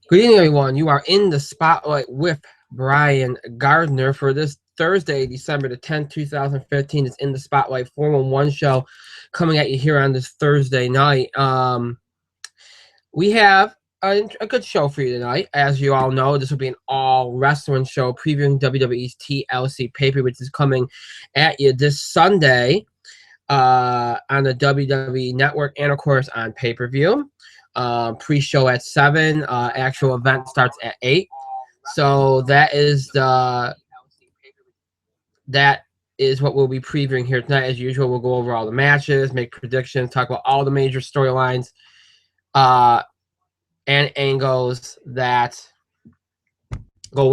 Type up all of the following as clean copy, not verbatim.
Good evening, everyone. You are in the spotlight with Brian Gardner for this Thursday, December the 10th, 2015. It's in the spotlight 411 show coming at you here on this Thursday night. We have a good show for you tonight. As you all know, this will be an all wrestling show previewing WWE's TLC pay-per, which is coming at you this Sunday on the WWE Network and, of course, on pay-per-view. Pre-show at 7. Actual event starts at 8. So that is what we'll be previewing here tonight. As usual, we'll go over all the matches, make predictions, talk about all the major storylines and angles that we'll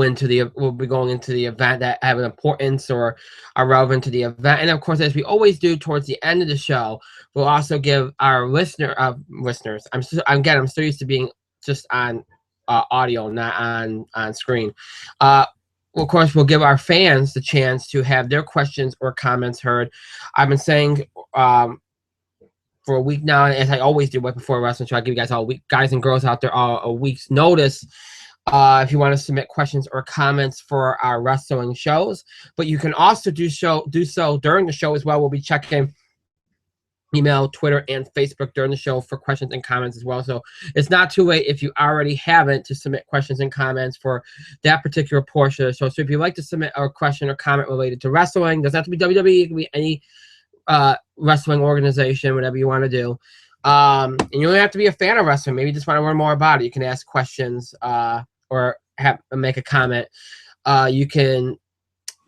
be going into the event that have an importance or are relevant to the event. And of course, as we always do towards the end of the show, we'll also give our listeners. I'm still used to being just on audio, not on screen. Of course, we'll give our fans the chance to have their questions or comments heard. I've been saying for a week now, as I always do right before a wrestling show, I give you guys all week, guys and girls out there, a week's notice. If you want to submit questions or comments for our wrestling shows, but you can also do so during the show as well. We'll be checking email, Twitter, and Facebook during the show for questions and comments as well. So it's not too late if you already haven't to submit questions and comments for that particular portion of the show. So if you'd like to submit a question or comment related to wrestling, doesn't have to be WWE, it can be any wrestling organization, whatever you want to do. And you don't have to be a fan of wrestling. Maybe you just want to learn more about it. You can ask questions or make a comment. You can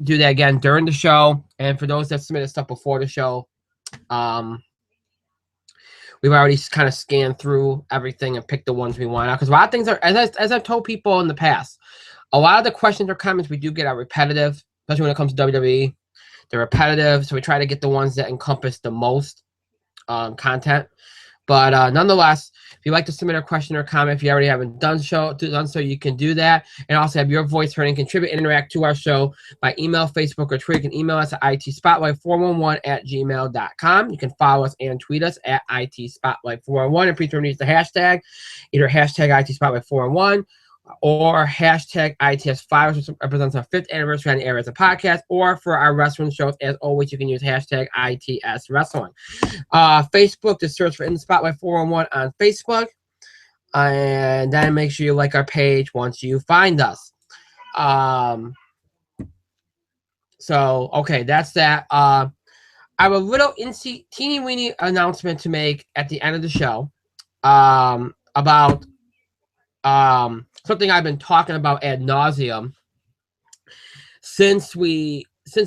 do that again during the show. And for those that submitted stuff before the show, we've already kind of scanned through everything and picked the ones we want out. Because a lot of things are, as I've told people in the past, a lot of the questions or comments we do get are repetitive, especially when it comes to WWE. They're repetitive, so we try to get the ones that encompass the most content. But nonetheless, if you'd like to submit a question or comment, if you already haven't done so, you can do that. And also have your voice heard and contribute and interact to our show by email, Facebook, or Twitter. You can email us at itspotlight411@gmail.com. You can follow us and tweet us at itspotlight411. And please remember to use the hashtag, either hashtag itspotlight411 or hashtag ITS5, which represents our 5th anniversary on the air as a podcast, or for our wrestling shows, as always, you can use hashtag ITS Wrestling. Facebook, just search for In the Spotlight 411 on Facebook, and then make sure you like our page once you find us. So, okay, that's that. I have a little teeny-weeny announcement to make at the end of the show about something I've been talking about ad nauseum since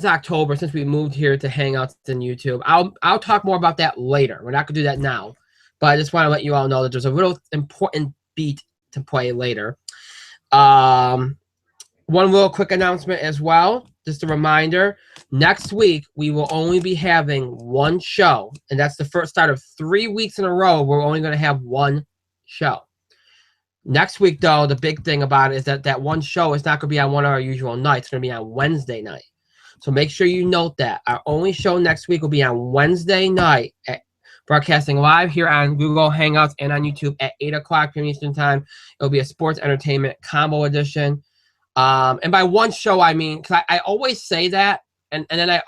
October, since we moved here to Hangouts and YouTube. I'll talk more about that later. We're not gonna do that now, but I just want to let you all know that there's a real important beat to play later. One real quick announcement as well, just a reminder. Next week we will only be having one show, and that's the first start of 3 weeks in a row. We're only going to have one show. Next week, though, the big thing about it is that one show is not going to be on one of our usual nights. It's going to be on Wednesday night. So make sure you note that. Our only show next week will be on Wednesday night, broadcasting live here on Google Hangouts and on YouTube at 8 o'clock p.m. Eastern Time. It'll be a sports entertainment combo edition. And by one show, I mean, because I always say that, and then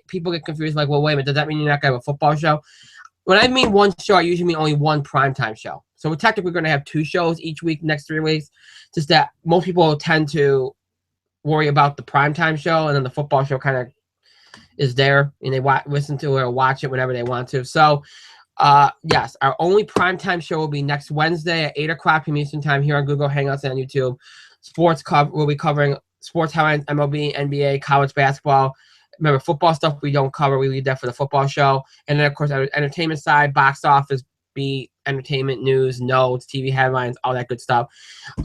people get confused, like, well, wait a minute, does that mean you're not going to have a football show? When I mean one show, I usually mean only one primetime show. So we're technically going to have 2 shows each week, next 3 weeks. Just that most people tend to worry about the primetime show, and then the football show kind of is there, and they listen to it or watch it whenever they want to. So, yes, our only primetime show will be next Wednesday at 8 o'clock p.m. Eastern Time here on Google Hangouts and on YouTube. We'll be covering sports headlines, MLB, NBA, college basketball. Remember, football stuff we don't cover. We leave that for the football show. And then, of course, our entertainment side, box office, beat, entertainment, news, notes, TV headlines, all that good stuff.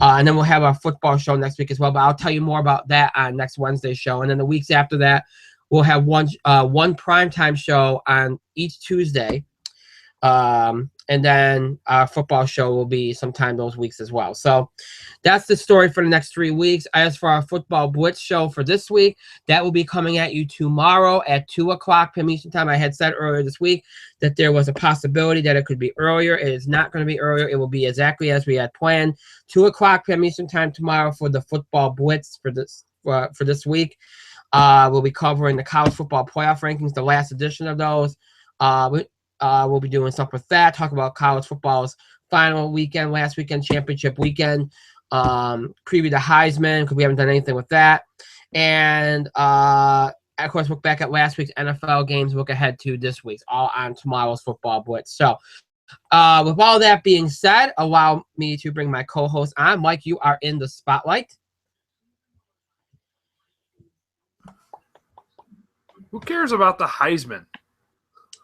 And then we'll have our football show next week as well. But I'll tell you more about that on next Wednesday's show. And then the weeks after that, we'll have one primetime show on each Tuesday. And And then our football show will be sometime those weeks as well. So that's the story for the next 3 weeks. As for our football blitz show for this week, that will be coming at you tomorrow at 2 o'clock p.m. Eastern time. I had said earlier this week that there was a possibility that it could be earlier. It is not going to be earlier. It will be exactly as we had planned. 2 o'clock p.m. Eastern time tomorrow for the football blitz for this week. We'll be covering the college football playoff rankings, the last edition of those. We'll be doing stuff with that, talk about college football's final weekend, last weekend, championship weekend, preview the Heisman because we haven't done anything with that. And, of course, look back at last week's NFL games, look ahead to this week's, all on tomorrow's football blitz. So with all that being said, allow me to bring my co-host on. Mike, you are in the spotlight. Who cares about the Heisman?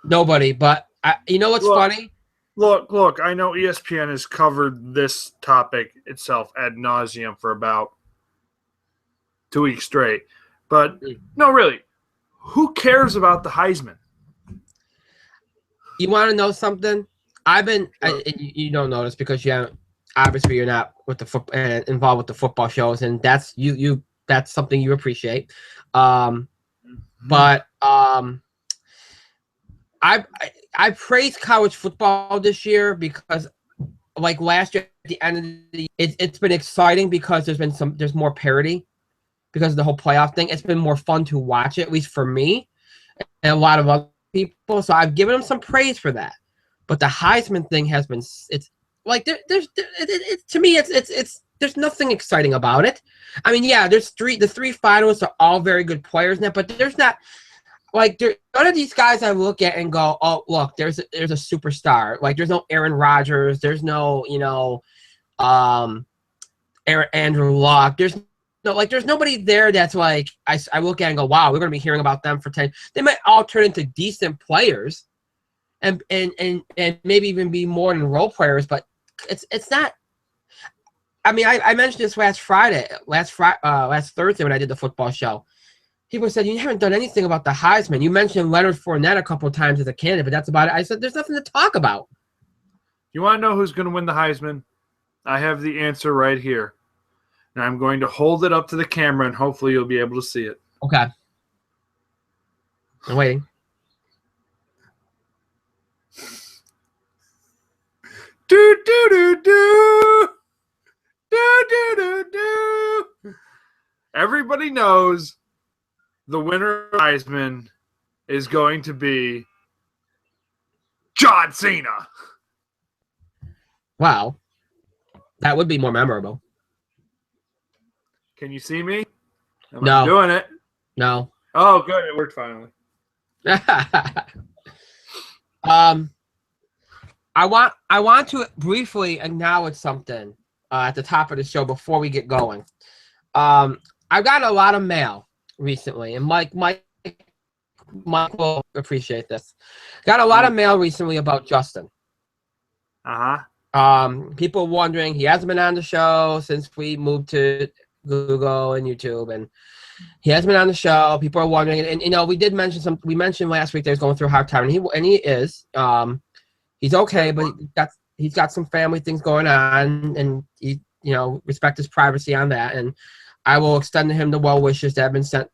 Nobody, but you know what's funny? Look, I know ESPN has covered this topic itself ad nauseum for about 2 weeks straight. But, no, really, who cares about the Heisman? You want to know something? You don't know this because you're not with the involved with the football shows, and that's that's something you appreciate. But I praised college football this year because, like last year at the end of the year, it's been exciting because there's more parity because of the whole playoff thing. It's been more fun to watch it, at least for me and a lot of other people. So I've given them some praise for that. But the Heisman thing has been there's nothing exciting about it. I mean, yeah, the three finalists are all very good players now, but there's not. Like, none of these guys I look at and go, oh, look, there's a superstar. Like, there's no Aaron Rodgers. There's no, Andrew Luck. There's nobody there that's like, I look at and go, wow, we're going to be hearing about them for 10. They might all turn into decent players and maybe even be more than role players, but it's not. I mean, I mentioned this last Thursday when I did the football show. People said, you haven't done anything about the Heisman. You mentioned Leonard Fournette a couple of times as a candidate, but that's about it. I said, there's nothing to talk about. You want to know who's going to win the Heisman? I have the answer right here. And I'm going to hold it up to the camera, and hopefully you'll be able to see it. Okay. I'm waiting. Do, do, do, do. Do, do, do, do. Everybody knows the winner of Heisman is going to be John Cena. Wow. That would be more memorable. Can you see me? No. I'm doing it. No. Oh, good. It worked finally. I want to briefly acknowledge something at the top of the show before we get going. I've got a lot of mail recently, and Mike will appreciate this. Got a lot of mail recently about Justin. People wondering, he hasn't been on the show since we moved to Google and YouTube, and he hasn't been on the show. People are wondering, and we mentioned last week that he's going through a hard time, and he is. He's okay, but he's got some family things going on, and he respect his privacy on that, and I will extend to him the well wishes that have been sent.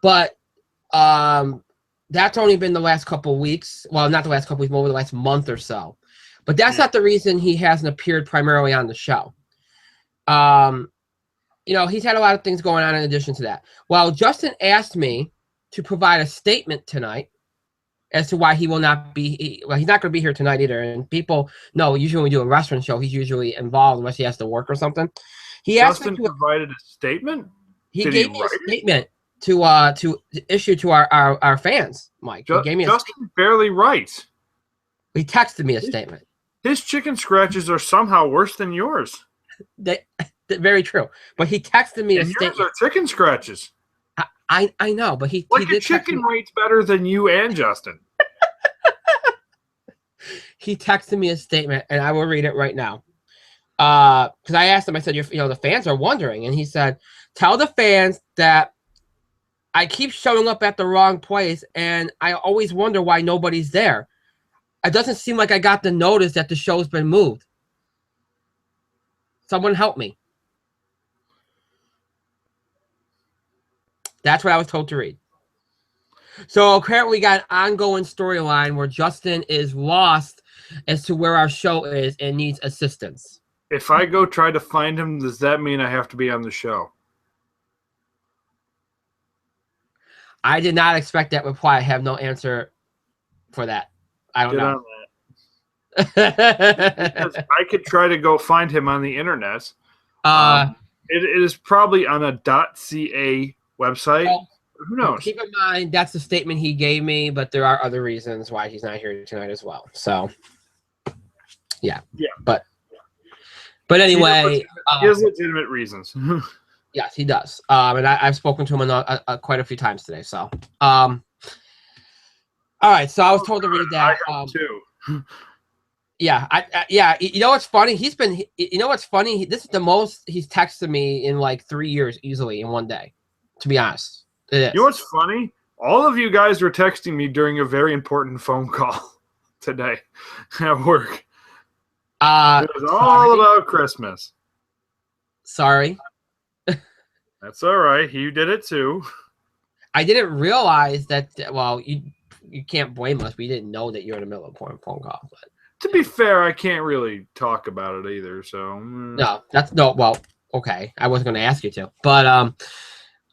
But that's only been the last couple of weeks. Well, not the last couple of weeks, but over the last month or so. But that's not the reason he hasn't appeared primarily on the show. He's had a lot of things going on in addition to that. Well, Justin asked me to provide a statement tonight as to why he will not be. He's not going to be here tonight either. And people know usually when we do a wrestling show, he's usually involved unless he has to work or something. Justin provided a statement. He gave me a statement to issue to our fans, Mike. He gave me Justin barely writes. He texted me a statement. His chicken scratches are somehow worse than yours. Very true. But he texted me a statement. Yours are chicken scratches. I know, but he a chicken rates better than you and Justin. He texted me a statement, and I will read it right now. Because I asked him, I said, the fans are wondering, and he said, tell the fans that I keep showing up at the wrong place, and I always wonder why nobody's there. It doesn't seem like I got the notice that the show's been moved. Someone help me. That's what I was told to read. So apparently we got an ongoing storyline where Justin is lost as to where our show is and needs assistance. If I go try to find him, does that mean I have to be on the show? I did not expect that reply. I have no answer for that. I don't know. Because I could try to go find him on the internet. It is probably on a .ca website. Well, who knows? Keep in mind, that's the statement he gave me, but there are other reasons why he's not here tonight as well. So, yeah. But anyway. He has legitimate reasons. Yes, he does. And I've spoken to him quite a few times today. So, all right. So I was told to read that. I have too. Yeah, yeah. You know what's funny? You know what's funny? This is the most he's texted me in like 3 years easily in one day. To be honest, it is. You know what's funny? All of you guys were texting me during a very important phone call today at work. It was all about Christmas. Sorry. That's all right. You did it too. I didn't realize that. Well, you can't blame us. We didn't know that you're in the middle of a phone call. But to be fair, I can't really talk about it either. So no, well, okay. I wasn't going to ask you to, but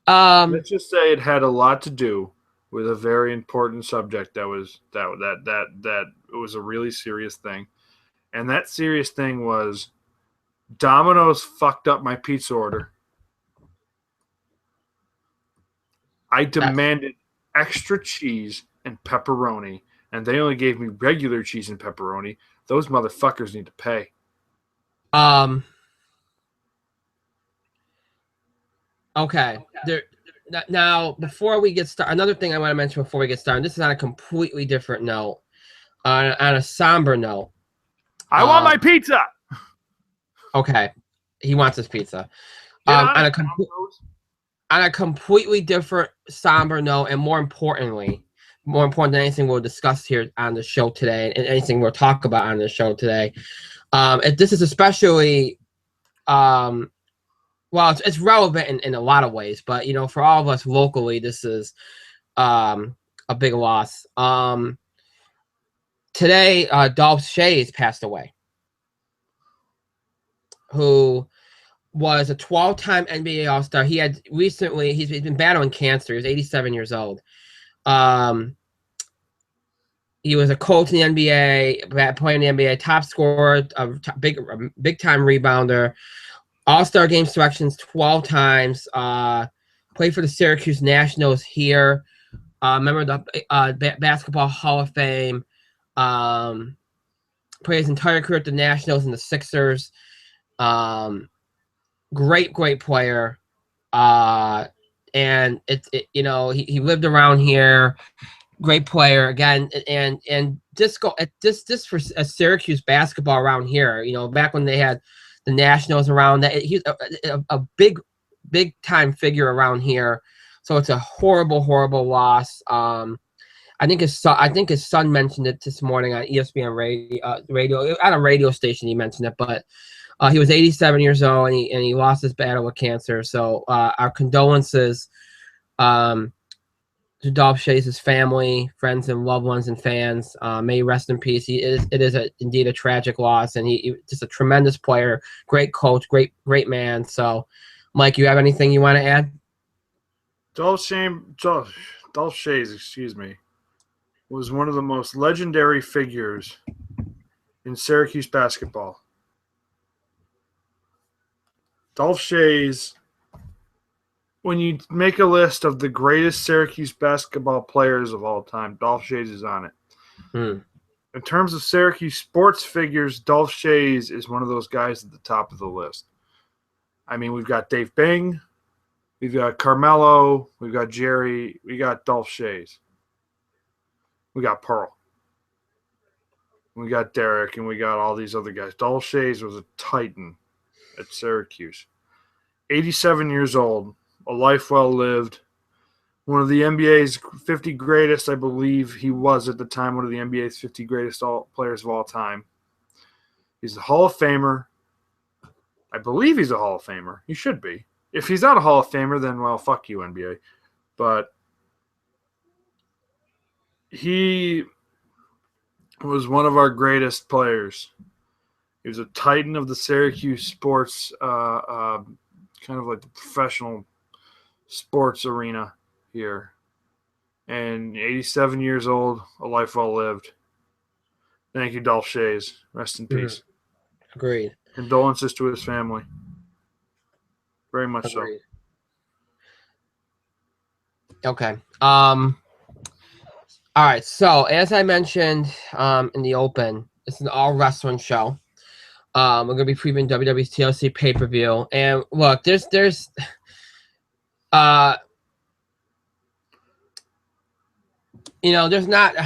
let's just say it had a lot to do with a very important subject. That it was a really serious thing, and that serious thing was Domino's fucked up my pizza order. I demanded extra cheese and pepperoni, and they only gave me regular cheese and pepperoni. Those motherfuckers need to pay. Okay. Now, before we get started, another thing I want to mention before we get started, this is on a completely different note, on a somber note. I want my pizza. Okay. He wants his pizza. On a completely different somber note, and more important than anything we'll discuss here on the show today, and anything we'll talk about on the show today, this is especially, well, it's relevant in a lot of ways, but for all of us locally, this is a big loss. Today, Dolph Schayes passed away, who was a 12-time NBA All-Star. He's been battling cancer. He's 87 years old. He was a coach in the NBA, playing in the NBA, top scorer, big-time rebounder, All-Star game selections 12 times, played for the Syracuse Nationals here, member of the Basketball Hall of Fame, played his entire career at the Nationals and the Sixers. Great player, and he lived around here. Great player again, and just for a Syracuse basketball around here. Back when they had the Nationals around, that he's a big time figure around here. So it's a horrible loss. I think his son mentioned it this morning on ESPN radio on a radio station. He mentioned it, but. He was 87 years old, and he lost his battle with cancer. So our condolences to Dolph Schayes' family, friends, and loved ones and fans. May he rest in peace. It is indeed a tragic loss, and he just a tremendous player, great coach, great man. So, Mike, you have anything you want to add? Dolph Schayes, excuse me, was one of the most legendary figures in Syracuse basketball. Dolph Schayes, when you make a list of the greatest Syracuse basketball players of all time, Dolph Schayes is on it. In terms of Syracuse sports figures, Dolph Schayes is one of those guys at the top of the list. I mean, we've got Dave Bing, we've got Carmelo, we've got Jerry, we got Dolph Schayes. We got Pearl. We got Derek, and we got all these other guys. Dolph Schayes was a titan at Syracuse. 87 years old, a life well lived, one of the NBA's 50 greatest, I believe he was at the time, one of the NBA's 50 greatest players of all time. He's a Hall of Famer. I believe he's a Hall of Famer. He should be. If he's not a Hall of Famer, then, well, fuck you, NBA. But he was one of our greatest players. He was a titan of the Syracuse sports, kind of like the professional sports arena here. And 87 years old, a life well lived. Thank you, Dolph Schayes. Rest in peace. Agreed. Condolences to his family. Very much Agreed. Okay. All right. So as I mentioned in the open, it's an all wrestling show. We're gonna be previewing WWE's TLC pay-per-view. And look, there's there's not.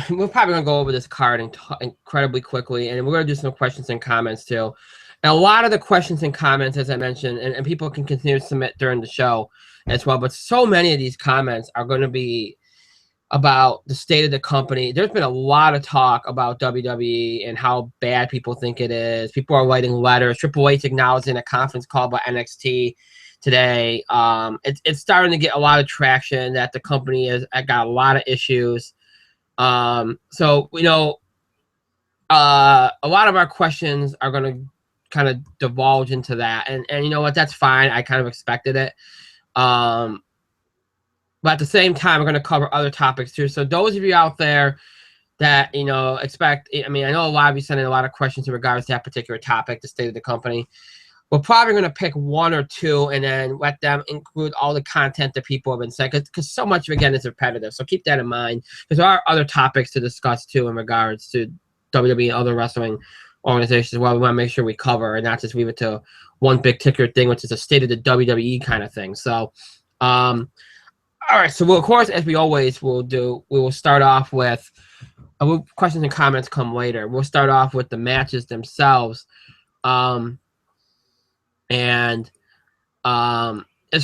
We're probably gonna go over this card incredibly quickly, and we're gonna do some questions and comments too. And a lot of the questions and comments, as I mentioned, and people can continue to submit during the show as well. But so many of these comments are going to be about the state of the company. There's been a lot of talk about WWE and how bad people think it is. People are writing letters. Triple H acknowledging a conference call by NXT today. It's starting to get a lot of traction that the company has got a lot of issues. So a lot of our questions are going to kind of divulge into that, and you know what, that's fine. I kind of expected it, but at the same time we're going to cover other topics too. So those of you out there that expect, I know a lot of you sending a lot of questions in regards to that particular topic, the state of the company. We're probably going to pick one or two and then let them include all the content that people have been saying, because so much again is repetitive. So keep that in mind, because there are other topics to discuss too in regards to WWE and other wrestling organizations as well. We want to make sure we cover and not just leave it to one big ticker thing, which is a state of the WWE kind of thing. So, all right. So, of course, as we always will do, we will start off with questions and comments come later. We'll start off with the matches themselves. As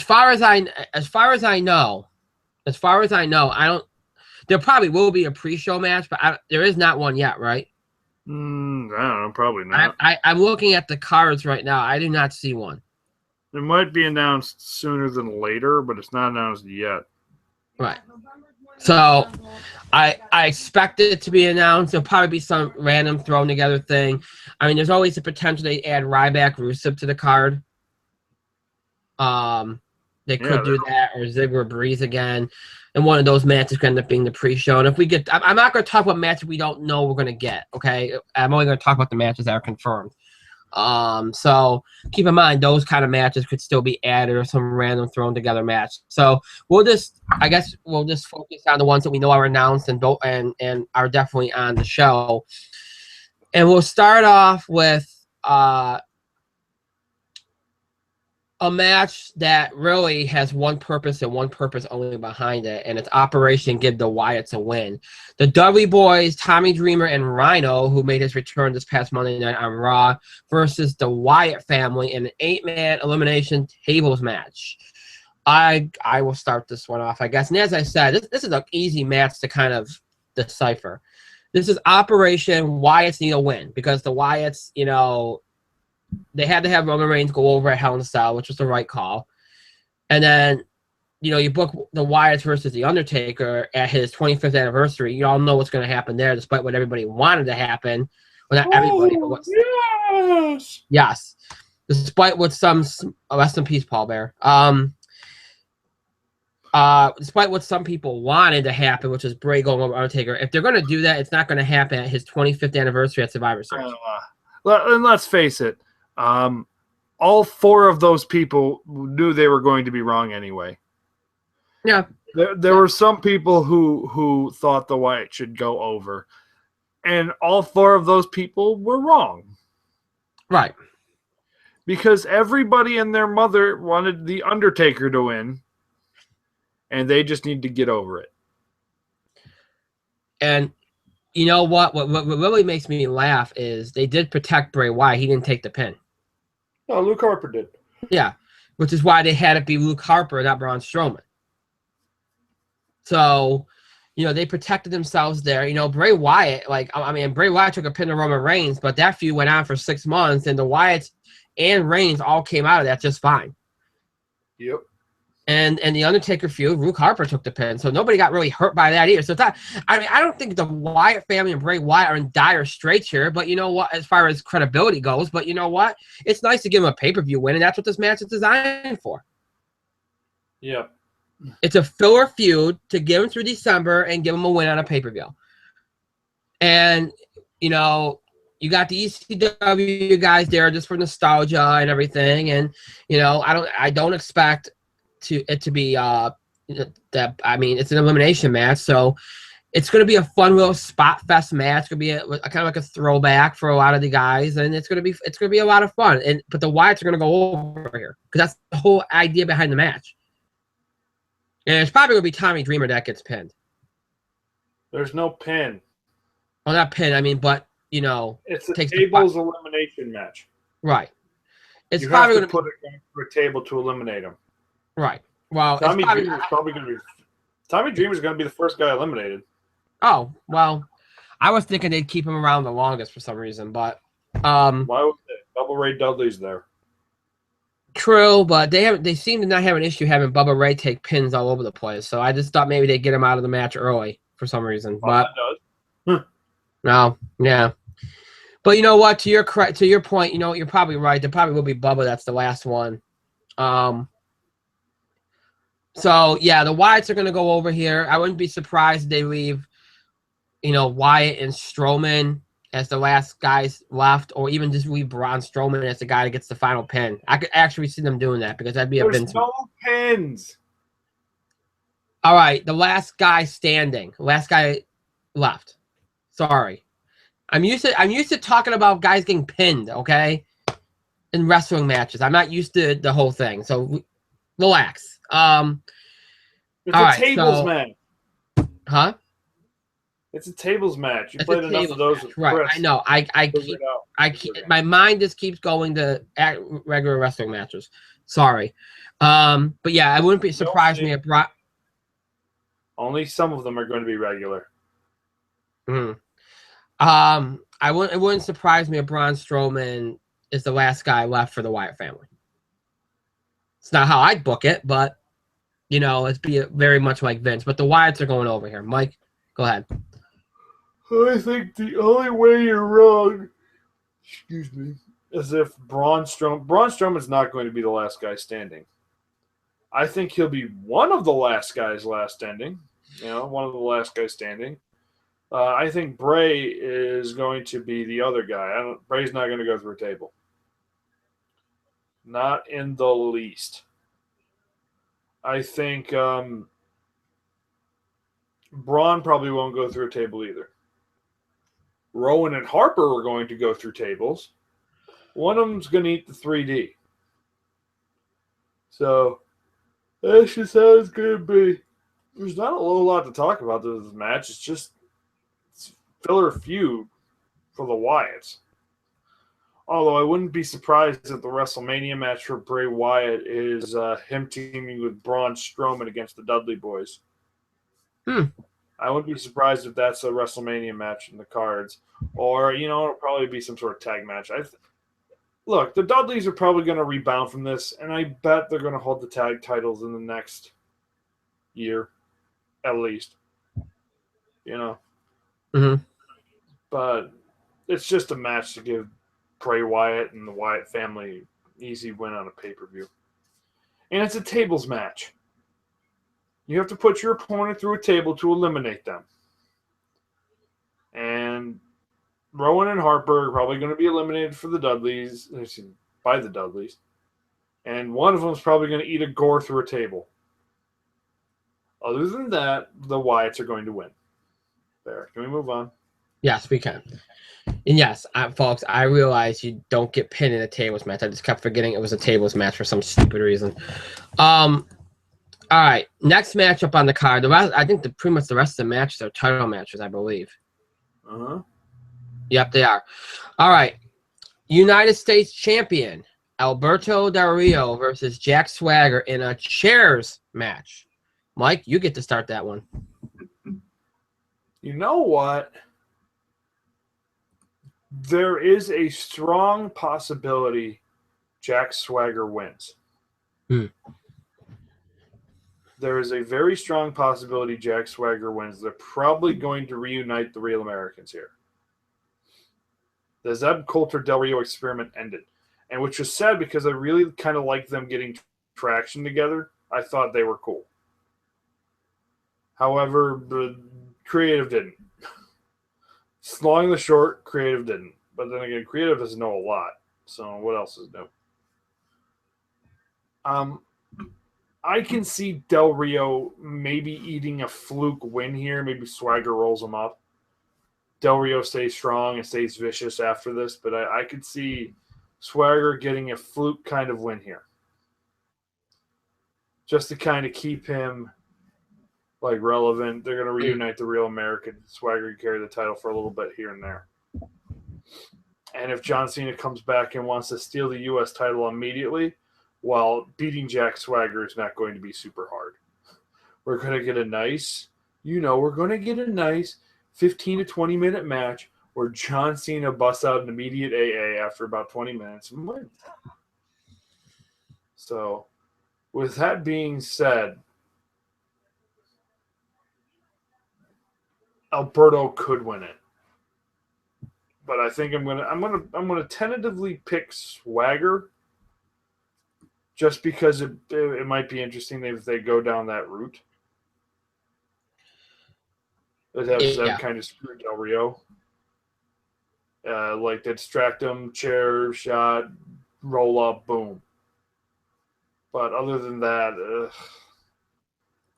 far as I know, there probably will be a pre-show match, but there is not one yet, right? I don't know, probably not. I'm looking at the cards right now. I do not see one. It might be announced sooner than later, but it's not announced yet. Right. So I expect it to be announced. There'll probably be some random thrown together thing. There's always the potential they add Ryback Rusev to the card. They could do that, or Ziggler Breeze again. And one of those matches could end up being the pre-show. And if we get, I'm not going to talk about matches we don't know we're going to get, okay? I'm only going to talk about the matches that are confirmed. So keep in mind, those kind of matches could still be added or some random thrown together match. So we'll just focus on the ones that we know are announced and are definitely on the show. And we'll start off with a match that really has one purpose and one purpose only behind it, and it's Operation Give the Wyatts a Win. The Dudley Boys, Tommy Dreamer, and Rhino, who made his return this past Monday night on Raw, versus the Wyatt family in an 8-man elimination tables match. I will start this one off, I guess. And as I said, this is an easy match to kind of decipher. This is Operation Wyatts Need a Win, because the Wyatts, they had to have Roman Reigns go over at Hell in a Cell, which was the right call. And then, you book the Wyatts versus The Undertaker at his 25th anniversary. You all know what's going to happen there, despite what everybody wanted to happen. Well, not everybody, but yes. Despite what some, rest in peace, Paul Bear. Despite what some people wanted to happen, which is Bray going over Undertaker, if they're going to do that, it's not going to happen at his 25th anniversary at Survivor Series. And let's face it, all four of those people knew they were going to be wrong anyway. Yeah. There were some people who thought the Wyatt should go over, and all four of those people were wrong. Right. Because everybody and their mother wanted The Undertaker to win, and they just need to get over it. And you know what? What really makes me laugh is they did protect Bray Wyatt. He didn't take the pin. No, Luke Harper did. Yeah, which is why they had it be Luke Harper, not Braun Strowman. So, they protected themselves there. Bray Wyatt, Bray Wyatt took a pin to Roman Reigns, but that feud went on for 6 months, and the Wyatts and Reigns all came out of that just fine. Yep. And the Undertaker feud, Luke Harper took the pin, so nobody got really hurt by that either. So it's not, I don't think the Wyatt family and Bray Wyatt are in dire straits here, but you know what, as far as credibility goes, but you know what? It's nice to give them a pay-per-view win, and that's what this match is designed for. Yep. It's a filler feud to give them through December and give them a win on a pay-per-view. And, you got the ECW guys there just for nostalgia and everything. And, I don't expect it to be it's an elimination match. So it's going to be a fun little spot fest match. It's going to be a kind of like a throwback for a lot of the guys. And it's going to be a lot of fun. But the Wyatts are going to go over here because that's the whole idea behind the match. And it's probably going to be Tommy Dreamer that gets pinned. There's no pin. Well, not pin, but, it's a tables elimination match. Right. It's you probably have to put it through a table to eliminate him. Right. Well, Tommy Dreamer's probably going to be... Tommy Dreamer's going to be the first guy eliminated. Oh, well, I was thinking they'd keep him around the longest for some reason, but... Why would they? Double Ray Dudley's there. True, but they seem to not have an issue having Bubba Ray take pins all over the place. So I just thought maybe they'd get him out of the match early for some reason. But no, yeah. But you know what? To your point, you're probably right. There probably will be Bubba. That's the last one. So yeah, the Wyatts are going to go over here. I wouldn't be surprised if they leave, Wyatt and Strowman as the last guys left, or even just leave Braun Strowman as the guy that gets the final pin. I could actually see them doing that because that'd be There's no pins. All right, the last guy standing, last guy left. Sorry, I'm used to talking about guys getting pinned. Okay, in wrestling matches, I'm not used to the whole thing. So relax. It's a tables match. Huh? It's a tables match. You played enough of those with right? Chris. I know. My mind just keeps going to regular wrestling matches. Sorry, but yeah, I wouldn't be surprised me if only some of them are going to be regular. It wouldn't surprise me if Braun Strowman is the last guy left for the Wyatt family. It's not how I'd book it, but it's very much like Vince. But the Wyatts are going over here. Mike, go ahead. I think the only way you're wrong, is if Braun Strowman's not going to be the last guy standing. I think he'll be one of the last guys standing. One of the last guys standing. I think Bray is going to be the other guy. Bray's not going to go through a table. Not in the least. I think Braun probably won't go through a table either. Rowan and Harper are going to go through tables. One of them's going to eat the 3D. So, that's just how it's going to be. There's not a whole lot to talk about this match. It's filler feud for the Wyatts. Although I wouldn't be surprised if the WrestleMania match for Bray Wyatt is him teaming with Braun Strowman against the Dudley Boys. I wouldn't be surprised if that's a WrestleMania match in the cards. Or, it'll probably be some sort of tag match. Look, the Dudleys are probably going to rebound from this, and I bet they're going to hold the tag titles in the next year, at least. But it's just a match to give Bray Wyatt and the Wyatt family easy win on a pay-per-view. And it's a tables match. You have to put your opponent through a table to eliminate them. And Rowan and Harper are probably going to be eliminated for the Dudleys, by the Dudleys. And one of them is probably going to eat a gore through a table. Other than that, the Wyatts are going to win. There. Can we move on? Yes, we can. And yes, folks, I realize you don't get pinned in a tables match. I just kept forgetting it was a tables match for some stupid reason. All right, next matchup on the card. I think pretty much the rest of the matches are title matches, I believe. Yep, they are. All right, United States Champion Alberto Del Rio versus Jack Swagger in a chairs match. Mike, you get to start that one. You know what? There is a strong possibility Jack Swagger wins. Hmm. There is a very strong possibility Jack Swagger wins. They're probably going to reunite the Real Americans here. The Zeb Coulter Del Rio experiment ended, and which was sad because I really kind of liked them getting traction together. I thought they were cool. However, the creative didn't. Long the short, creative didn't. But then again, creative doesn't know a lot. So what else is new? I can see Del Rio maybe eating a fluke win here. Maybe Swagger rolls him up. Del Rio stays strong and stays vicious after this, but I could see Swagger getting a fluke kind of win here. Just to kind of keep him like relevant. They're going to reunite the Real American. Swagger can carry the title for a little bit here and there. And if John Cena comes back and wants to steal the U.S. title immediately, well, beating Jack Swagger is not going to be super hard. We're going to get a nice, we're going to get a nice 15 to 20 minute match where John Cena busts out an immediate AA after about 20 minutes and wins. So, with that being said, Alberto could win it. But I think I'm gonna tentatively pick Swagger, just because it might be interesting if they go down that route. They'd have Zeb kind of screw Del Rio, like they distract him, chair shot, roll up, boom. But other than that,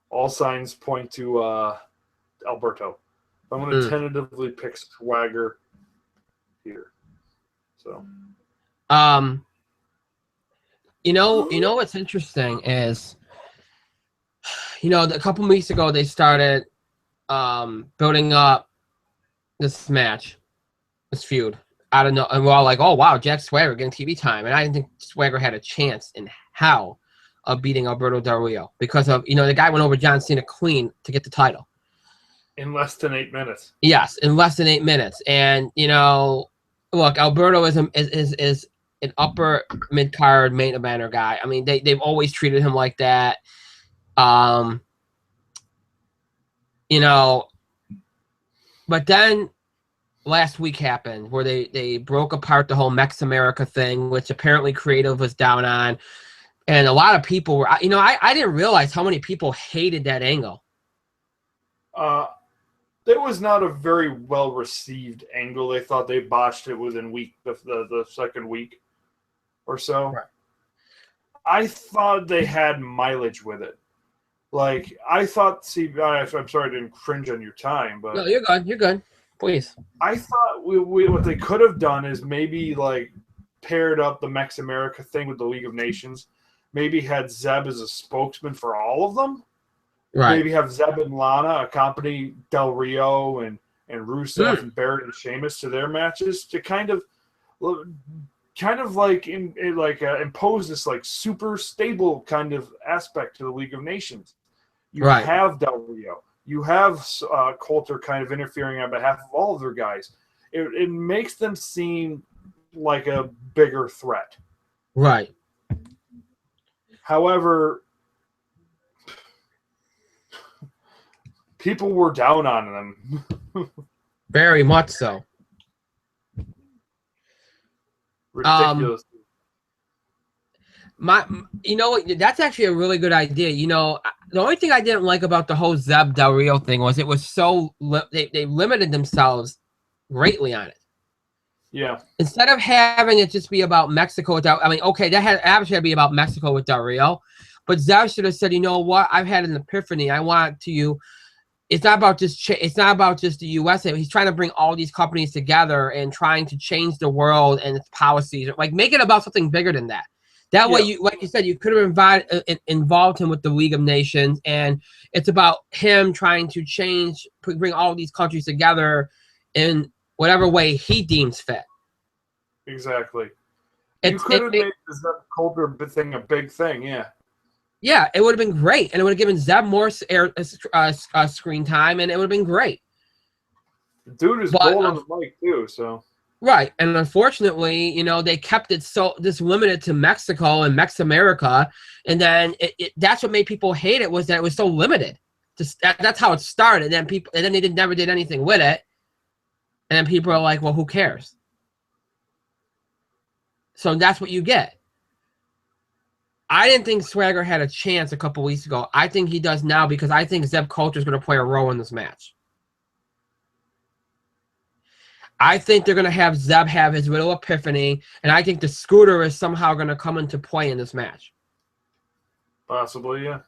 all signs point to Alberto. I'm going to tentatively pick Swagger here. So, what's interesting is, a couple weeks ago they started building up this match, this feud. I don't know, and we're all like, "Oh wow, Jack Swagger getting TV time," and I didn't think Swagger had a chance in hell of beating Alberto Del Rio because of the guy went over John Cena clean to get the title. In less than 8 minutes. Yes, in less than 8 minutes. And look, Alberto is an upper mid card main eventer guy. I mean, they've always treated him like that. But then last week happened where they broke apart the whole Mex America thing, which apparently creative was down on, and a lot of people were. I didn't realize how many people hated that angle. It was not a very well-received angle. They thought they botched it within the second week or so. Right. I thought they had mileage with it. Like, I thought, I'm sorry to infringe on your time, but... No, you're good. You're good. Please. I thought what they could have done is maybe, like, paired up the Mex America thing with the League of Nations. Maybe had Zeb as a spokesman for all of them. Right. Maybe have Zeb and Lana accompany Del Rio and Rusev and Barrett and Sheamus to their matches to kind of like impose this like super stable kind of aspect to the League of Nations. You have Del Rio, you have Coulter kind of interfering on behalf of all of their guys. It makes them seem like a bigger threat. Right. However, people were down on them. Very much so. Ridiculous. That's actually a really good idea. The only thing I didn't like about the whole Zeb Del Rio thing was it was so they limited themselves greatly on it. Yeah. Instead of having it just be about Mexico that had actually be about Mexico with Del Rio, but Zeb should have said, you know what, I've had an epiphany. I want to. It's not about just the USA. He's trying to bring all these companies together and trying to change the world and its policies. Like, make it about something bigger than that. That way, like you said, you could have involved him with the League of Nations, and it's about him trying to bring all these countries together in whatever way he deems fit. Exactly. You could have made the Zeb Coulter thing a big thing, yeah. Yeah, it would have been great, and it would have given Zeb more screen time, and it would have been great. The dude is gold on the mic too, so. Right, and unfortunately, you know, they kept it this limited to Mexico and Mex-America, and then that's what made people hate it, was that it was so limited. That's how it started. And then they never did anything with it, and then people are like, "Well, who cares?" So that's what you get. I didn't think Swagger had a chance a couple weeks ago. I think he does now because I think Zeb Coulter is going to play a role in this match. I think they're going to have Zeb have his little epiphany, and I think the scooter is somehow going to come into play in this match. Possibly, yeah.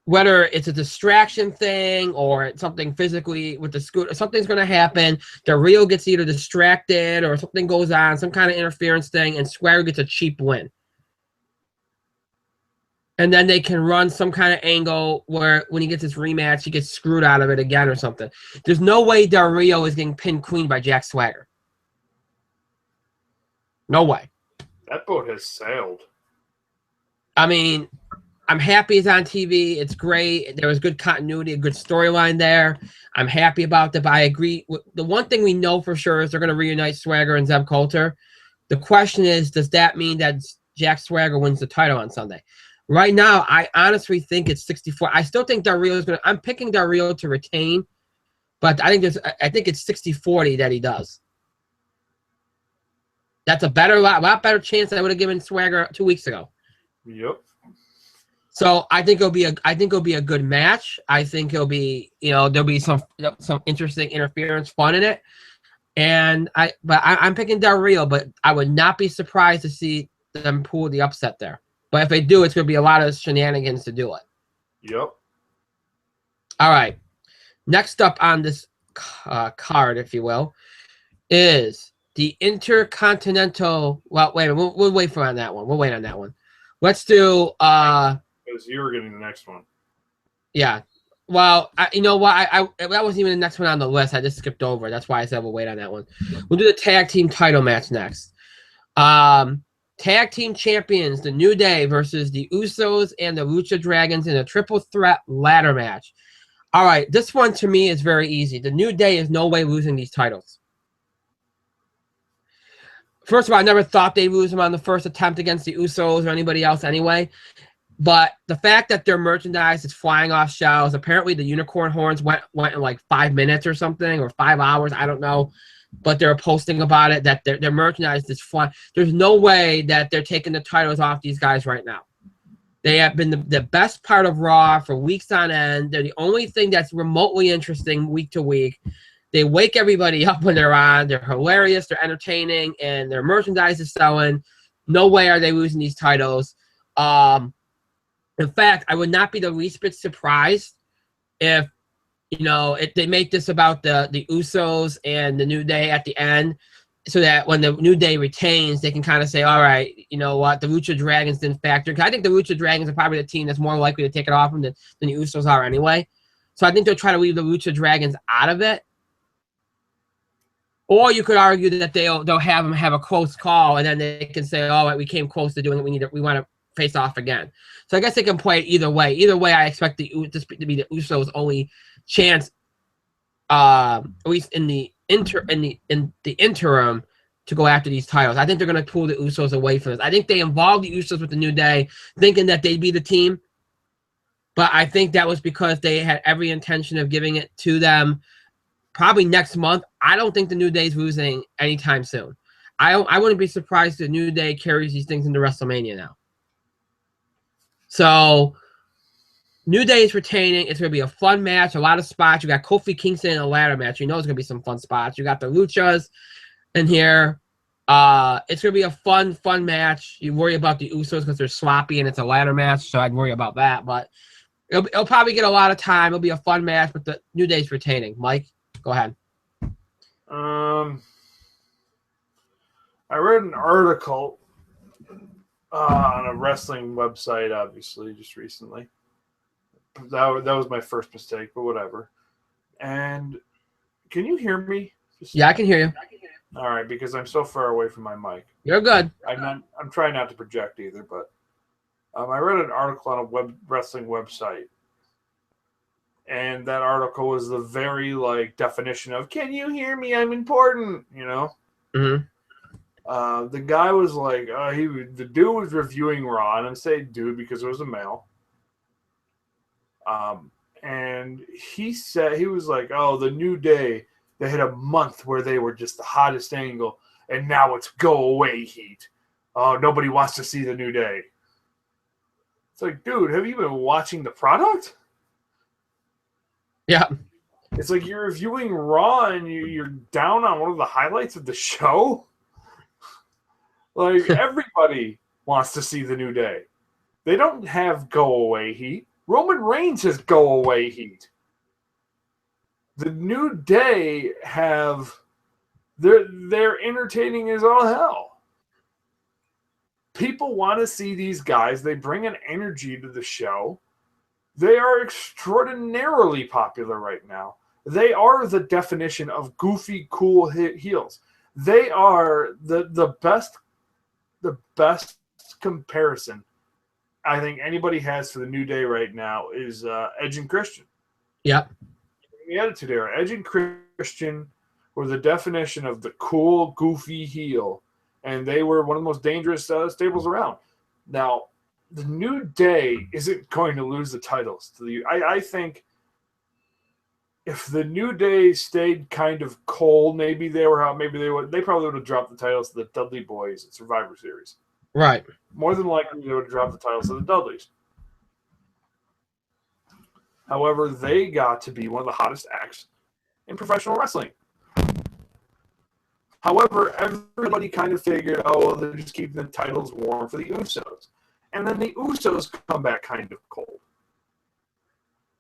Whether it's a distraction thing or it's something physically with the scooter, something's going to happen. Del Rio gets either distracted or something goes on, some kind of interference thing, and Swagger gets a cheap win. And then they can run some kind of angle where when he gets his rematch, he gets screwed out of it again or something. There's no way Del Rio is getting pinned clean by Jack Swagger. No way. That boat has sailed. I mean, I'm happy he's on TV. It's great. There was good continuity, a good storyline there. I'm happy about that, but I agree. The one thing we know for sure is they're going to reunite Swagger and Zeb Coulter. The question is, does that mean that Jack Swagger wins the title on Sunday? Right now, I honestly think it's 64. I still think Del Rio is going to – I'm picking Del Rio to retain, but I think it's 60-40 that he does. That's a lot better chance than I would have given Swagger 2 weeks ago. Yep. So I think it'll be a good match. I think it'll be, you know, there'll be some interesting interference fun in it. And I'm picking Del Rio, but I would not be surprised to see them pull the upset there. But if they do, it's going to be a lot of shenanigans to do it. Yep. All right. Next up on this card, if you will, is the Intercontinental. Well, wait a minute. We'll wait for on that one. We'll wait on that one. Let's do. Because you were getting the next one. Yeah. Well, you know what? That wasn't even the next one on the list. I just skipped over. That's why I said we'll wait on that one. We'll do the tag team title match next. Tag team champions, the New Day versus the Usos and the Lucha Dragons in a triple threat ladder match. All right, this one to me is very easy. The New Day is no way losing these titles. First of all, I never thought they'd lose them on the first attempt against the Usos or anybody else anyway. But the fact that their merchandise is flying off shelves, apparently the unicorn horns went in like 5 minutes or something, or 5 hours, I don't know. But they're posting about it, that their merchandise is flying. There's no way that they're taking the titles off these guys right now. They have been the best part of Raw for weeks on end. They're the only thing that's remotely interesting week to week. They wake everybody up when they're on. They're hilarious. They're entertaining. And their merchandise is selling. No way are they losing these titles. In fact, I would not be the least bit surprised if, you know, if they make this about the Usos and the New Day at the end, so that when the New Day retains, they can kind of say, all right, you know what, the Lucha Dragons didn't factor. Because I think the Lucha Dragons are probably the team that's more likely to take it off them than the Usos are anyway. So I think they'll try to leave the Lucha Dragons out of it. Or you could argue that they'll have them have a close call, and then they can say, all right, we came close to doing it. We want to face off again. So I guess they can play it either way. Either way, I expect this to be the Usos' only chance, at least in the interim, to go after these titles. I think they're going to pull the Usos away from this. I think they involved the Usos with the New Day, thinking that they'd be the team. But I think that was because they had every intention of giving it to them probably next month. I don't think the New Day's losing anytime soon. I wouldn't be surprised if the New Day carries these things into WrestleMania now. So, New Day is retaining. It's going to be a fun match, a lot of spots. You got Kofi Kingston in a ladder match. You know it's going to be some fun spots. You got the Luchas in here. It's going to be a fun match. You worry about the Usos because they're sloppy and it's a ladder match, so I'd worry about that. But it'll probably get a lot of time. It'll be a fun match, but the New Day's retaining. Mike, go ahead. I read an article on a wrestling website, obviously, just recently. That was my first mistake, but whatever. And can you hear me? Yeah, I can hear you. All right, because I'm so far away from my mic. You're good. I'm trying not to project either, but I read an article on a wrestling website, and that article was the very definition of "Can you hear me? I'm important." The guy was like, the dude was reviewing Raw, and I say dude because it was a male. And he said, he was like, "Oh, the New Day, they had a month where they were just the hottest angle, and now it's go away heat. Oh, nobody wants to see the New Day." It's like, dude, have you been watching the product? Yeah. It's like you're reviewing Raw and you're down on one of the highlights of the show. Like, everybody wants to see the New Day. They don't have go away heat. Roman Reigns has go away heat. The New Day have they're entertaining as all hell. People want to see these guys. They bring an energy to the show. They are extraordinarily popular right now. They are the definition of goofy, cool heels. They are the best comparison I think anybody has for the New Day right now is Edge and Christian. Yep. In the Attitude Era, Edge and Christian were the definition of the cool, goofy heel, and they were one of the most dangerous stables around. Now, the New Day isn't going to lose the titles. I think if the New Day stayed kind of cold, maybe they were out. Maybe they probably would have dropped the titles to the Dudley Boys at Survivor Series. Right. More than likely, they would have dropped the titles to the Dudleys. However, they got to be one of the hottest acts in professional wrestling. However, everybody kind of figured, well, they're just keeping the titles warm for the Usos. And then the Usos come back kind of cold.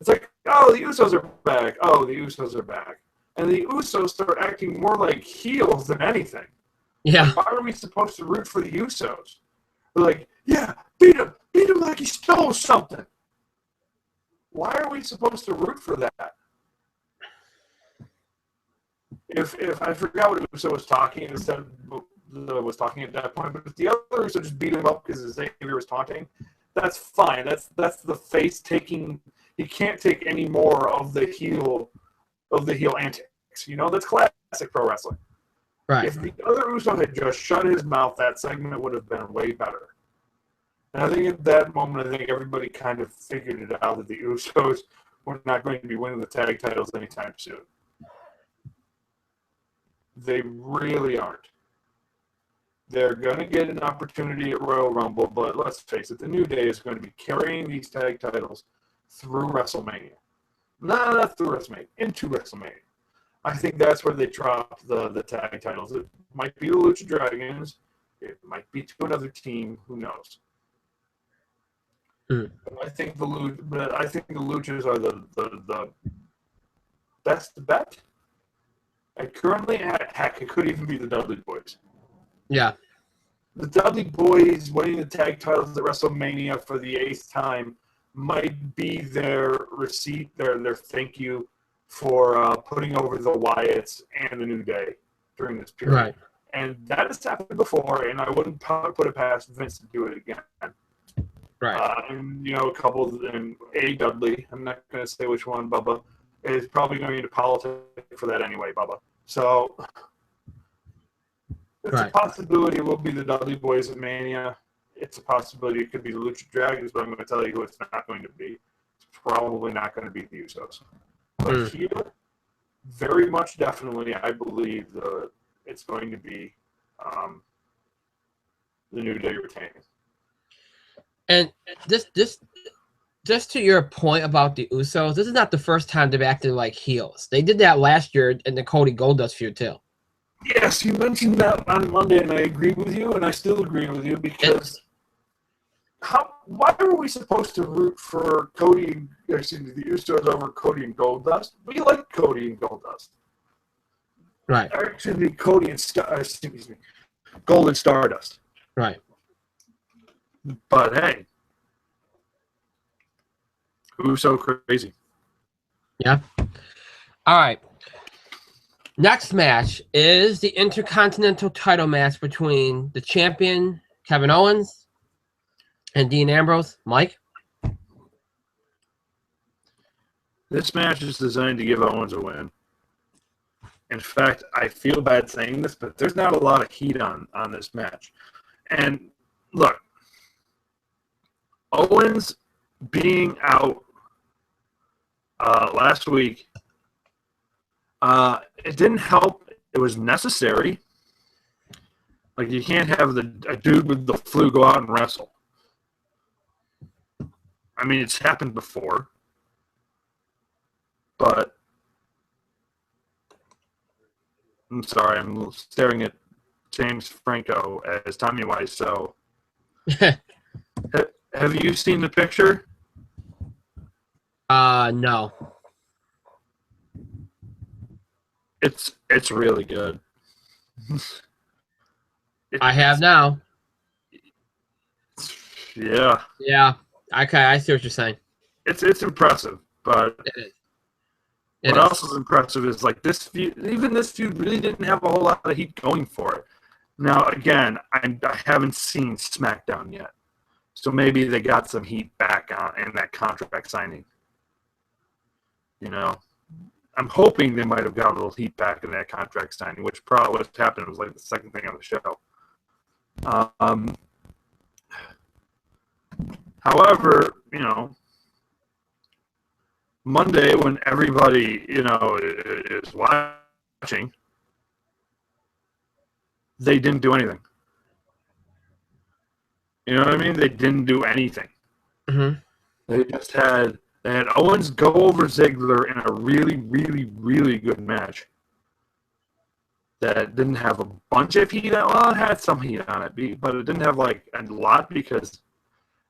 It's like, oh, the Usos are back. Oh, the Usos are back. And the Usos start acting more like heels than anything. Yeah. Why are we supposed to root for the Usos? They're like, yeah, beat him like he stole something. Why are we supposed to root for that? If I forgot what Uso was talking, instead was talking at that point, but if the other Uso just beat him up because Xavier was taunting, that's fine. That's the face taking. He can't take any more of the heel antics. That's classic pro wrestling. Right. If the other Uso had just shut his mouth, that segment would have been way better. And I think at that moment, everybody kind of figured it out that the Usos were not going to be winning the tag titles anytime soon. They really aren't. They're going to get an opportunity at Royal Rumble, but let's face it, the New Day is going to be carrying these tag titles through WrestleMania. Not through WrestleMania, into WrestleMania. I think that's where they drop the tag titles. It might be the Lucha Dragons. It might be to another team. Who knows? But I think the Luchas are the best bet. And currently, heck, it could even be the Dudley Boys. Yeah. The Dudley Boys winning the tag titles at WrestleMania for the 8th time might be their receipt, their thank you for putting over the Wyatts and the New Day during this period. Right. And that has happened before, and I wouldn't put it past Vince to do it again. Right. And, a couple, and A. Dudley, I'm not going to say which one, Bubba, is probably going into politics for that anyway, Bubba. So it's a possibility it will be the Dudley Boys at Mania. It's a possibility it could be the Lucha Dragons, but I'm going to tell you who it's not going to be. It's probably not going to be the Usos. But here, very much definitely, I believe it's going to be the New Day retaining. And just to your point about the Usos, this is not the first time they've acted like heels. They did that last year in the Cody Goldust feud too. Yes, you mentioned that on Monday, and I agree with you, and I still agree with you because why are we supposed to root for the Usos over Cody and Goldust? We like Cody and Goldust. Right. Actually, Cody and Gold and Stardust. Right. But hey, who's so crazy? Yeah. All right. Next match is the Intercontinental title match between the champion, Kevin Owens, And Dean Ambrose, Mike? This match is designed to give Owens a win. In fact, I feel bad saying this, but there's not a lot of heat on this match. And look, Owens being out last week, it didn't help. It was necessary. Like, you can't have a dude with the flu go out and wrestle. I mean, it's happened before. But I'm sorry, I'm staring at James Franco as Tommy Wiseau. Have you seen the picture? No. It's really good. I have now. Yeah. Yeah. Okay, I see what you're saying. It's impressive, but It is. what else is impressive is like this feud. Even this feud really didn't have a whole lot of heat going for it. Now, again, I haven't seen SmackDown yet, so maybe they got some heat back on in that contract signing. You know, I'm hoping they might have got a little heat back in that contract signing, which probably what happened was like the second thing on the show. However, you know, Monday when everybody, you know, is watching, they didn't do anything. You know what I mean? They didn't do anything. Mm-hmm. They had Owens go over Ziggler in a really, really, really good match that didn't have a bunch of heat. Well, it had some heat on it, but it didn't have like a lot because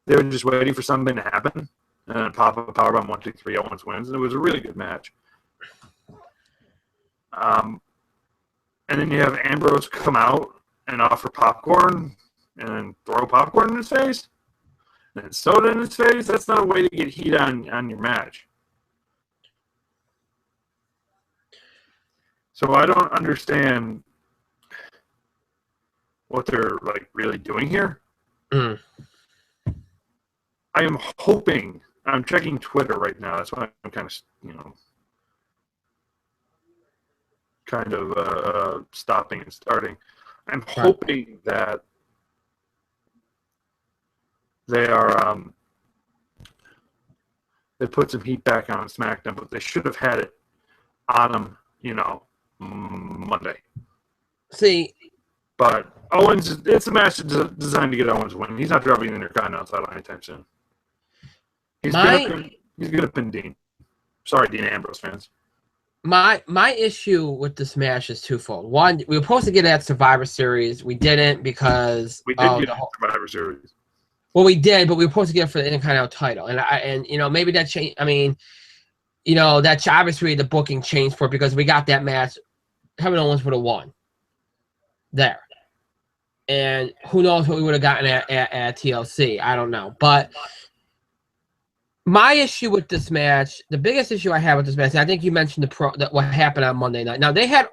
they were just waiting for something to happen. And then pop up powerbomb 1, 2, 3, Owens wins, and it was a really good match. And then you have Ambrose come out and offer popcorn and throw popcorn in his face and soda in his face. That's not a way to get heat on your match. So I don't understand what they're like really doing here. Mm. I am hoping. I'm checking Twitter right now. That's why I'm kind of, you know, stopping and starting. I'm hoping that they are they put some heat back on SmackDown, but they should have had it on them, you know, Monday. See, but Owens, it's a match designed to get Owens a win. He's not dropping the Intercontinental title anytime soon. He's gonna pin Dean. Sorry, Dean Ambrose fans. My issue with this match is twofold. One, we were supposed to get it at Survivor Series. We didn't because we did get Survivor Series. Well, we did, but we were supposed to get it for the Intercontinental title, and you know, maybe that changed. I mean, you know, that obviously the booking changed for it because we got that match. Kevin Owens would have won there, and who knows what we would have gotten at TLC? I don't know, but. My issue with this match, the biggest issue I have with this match, and I think you mentioned what happened on Monday night. Now they had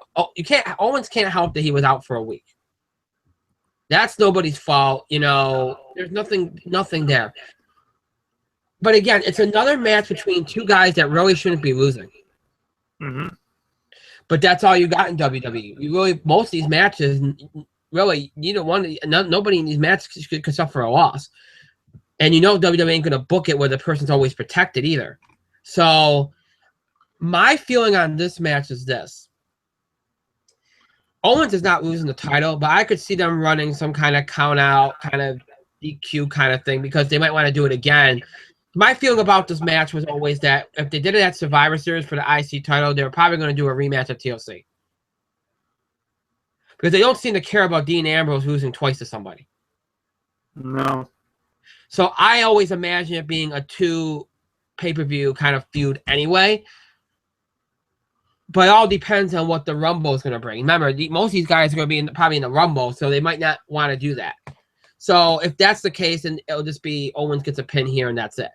Owens can't help that he was out for a week. That's nobody's fault, you know. There's nothing there. But again, it's another match between two guys that really shouldn't be losing. Mm-hmm. But that's all you got in WWE. You really most of these matches, really, nobody in these matches could suffer a loss. And you know WWE ain't going to book it where the person's always protected either. So my feeling on this match is this. Owens is not losing the title, but I could see them running some kind of count out, kind of DQ kind of thing because they might want to do it again. My feeling about this match was always that if they did it at Survivor Series for the IC title, they were probably going to do a rematch at TLC. Because they don't seem to care about Dean Ambrose losing twice to somebody. No. So I always imagine it being a 2 pay-per-view kind of feud anyway. But it all depends on what the Rumble is going to bring. Remember, most of these guys are going to be probably in the Rumble, so they might not want to do that. So if that's the case, then it'll just be Owens gets a pin here and that's it.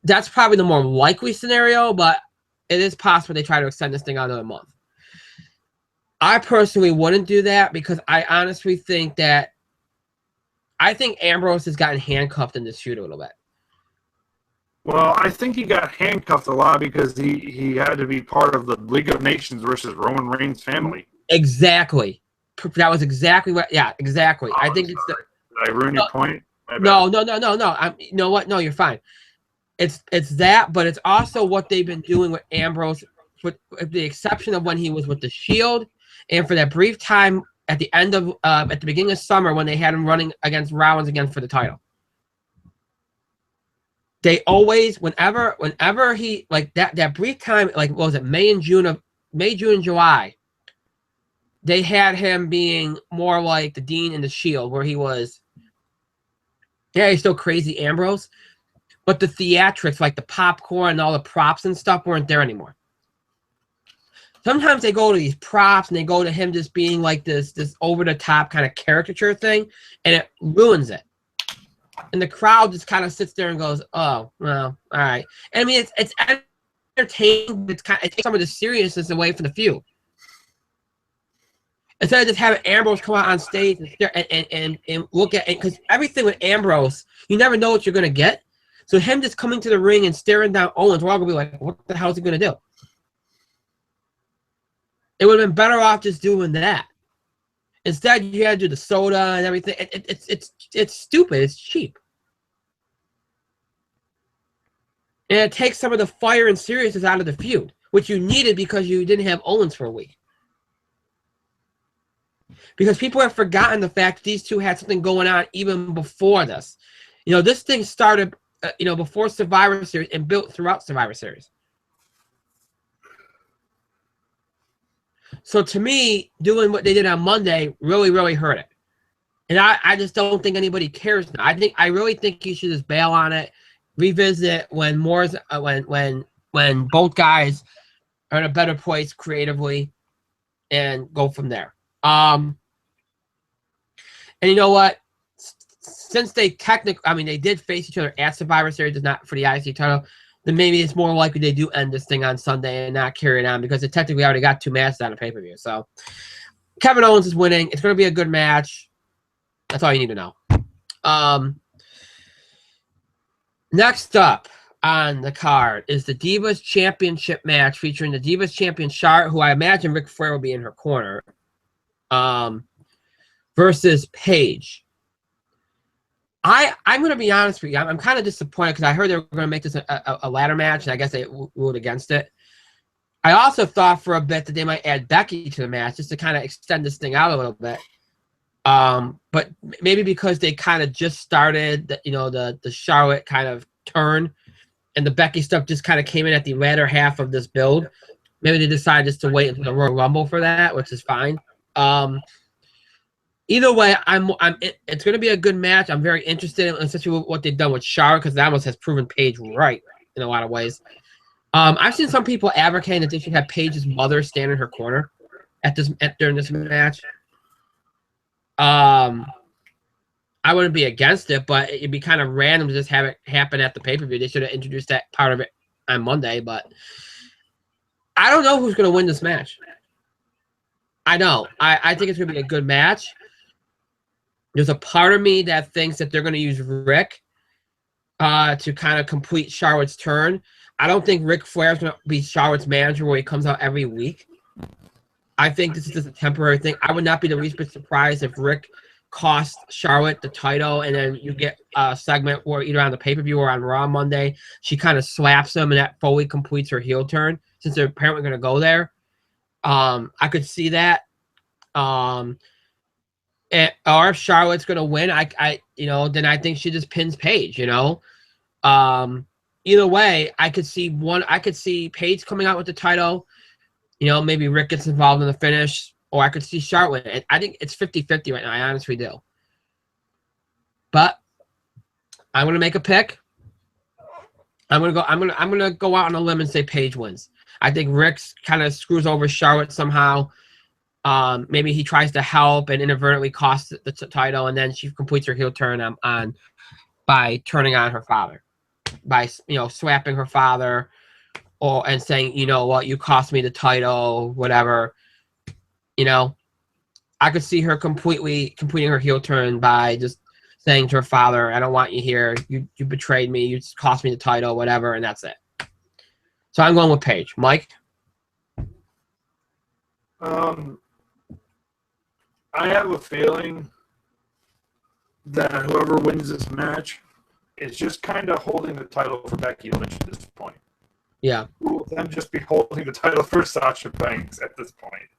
That's probably the more likely scenario, but it is possible they try to extend this thing out another month. I personally wouldn't do that because I honestly think that I think Ambrose has gotten handcuffed in this feud a little bit. Well, I think he got handcuffed a lot because he had to be part of the League of Nations versus Roman Reigns family. Exactly. That was exactly what. Yeah, exactly. I think it's the. Did I ruin your point? No. You know what? No, you're fine. It's that, but it's also what they've been doing with Ambrose, with the exception of when he was with the Shield, and for that brief time at the end of at the beginning of summer when they had him running against Rollins again for the title. They always, whenever he like that brief time, like what was it, May, June, and July, they had him being more like the Dean in the Shield, where he was. Yeah, he's still crazy Ambrose. But the theatrics, like the popcorn and all the props and stuff, weren't there anymore. Sometimes they go to these props and they go to him just being like this over-the-top kind of caricature thing, and it ruins it. And the crowd just kind of sits there and goes, "Oh, well, all right." And I mean, it's entertaining. It takes some of the seriousness away from the feud. Instead of just having Ambrose come out on stage and look at it, because everything with Ambrose, you never know what you're going to get. So him just coming to the ring and staring down Owens, we're all going to be like, what the hell is he going to do? It would have been better off just doing that. Instead, you had to do the soda and everything. It's stupid. It's cheap. And it takes some of the fire and seriousness out of the feud, which you needed because you didn't have Owens for a week. Because people have forgotten the fact that these two had something going on even before this. You know, this thing started, before Survivor Series and built throughout Survivor Series. So to me, doing what they did on Monday really, really hurt it. And I just don't think anybody cares now. I really think you should just bail on it, revisit when Moore's when both guys are in a better place creatively, and go from there. And you know what? Since they they did face each other at Survivor Series, not for the IC title, then maybe it's more likely they do end this thing on Sunday and not carry it on because it technically already got 2 matches on a pay-per-view. So Kevin Owens is winning. It's going to be a good match. That's all you need to know. Next up on the card is the Divas Championship match featuring the Divas Champion Charlotte, who I imagine Ric Flair will be in her corner, versus Paige. I'm going to be honest with you. I'm kind of disappointed because I heard they were going to make this a ladder match, and I guess they ruled against it. I also thought for a bit that they might add Becky to the match just to kind of extend this thing out a little bit. But maybe because they kind of just started, the Charlotte kind of turn, and the Becky stuff just kind of came in at the latter half of this build. Maybe they decided just to wait until the Royal Rumble for that, which is fine. Either way, it's going to be a good match. I'm very interested in especially what they've done with Charlotte because that almost has proven Paige right in a lot of ways. I've seen some people advocating that they should have Paige's mother stand in her corner during this match. I wouldn't be against it, but it'd be kind of random to just have it happen at the pay-per-view. They should have introduced that part of it on Monday, but I don't know who's going to win this match. I know. I think it's going to be a good match. There's a part of me that thinks that they're going to use Rick to kind of complete Charlotte's turn. I don't think Ric Flair is going to be Charlotte's manager where he comes out every week. I think this is just a temporary thing. I would not be the least bit surprised if Rick cost Charlotte the title and then you get a segment where either on the pay-per-view or on Raw Monday, she kind of slaps him and that fully completes her heel turn since they're apparently going to go there. I could see that. Or if Charlotte's going to win, then I think she just pins Paige, Either way, I could see Paige coming out with the title. Maybe Rick gets involved in the finish, or I could see Charlotte win. I think it's 50-50 right now. I honestly do. But I'm gonna make a pick. I'm gonna go out on a limb and say Paige wins. I think Rick's kind of screws over Charlotte somehow. Maybe he tries to help and inadvertently costs the title, and then she completes her heel turn on by turning on her father, by slapping her father. And saying, you know what, you cost me the title, whatever. I could see her completing her heel turn by just saying to her father, "I don't want you here. You betrayed me. You cost me the title, whatever," and that's it. So I'm going with Paige. Mike? I have a feeling that whoever wins this match is just kind of holding the title for Becky Lynch at this point. Yeah. Who will then just be holding the title for Sasha Banks at this point.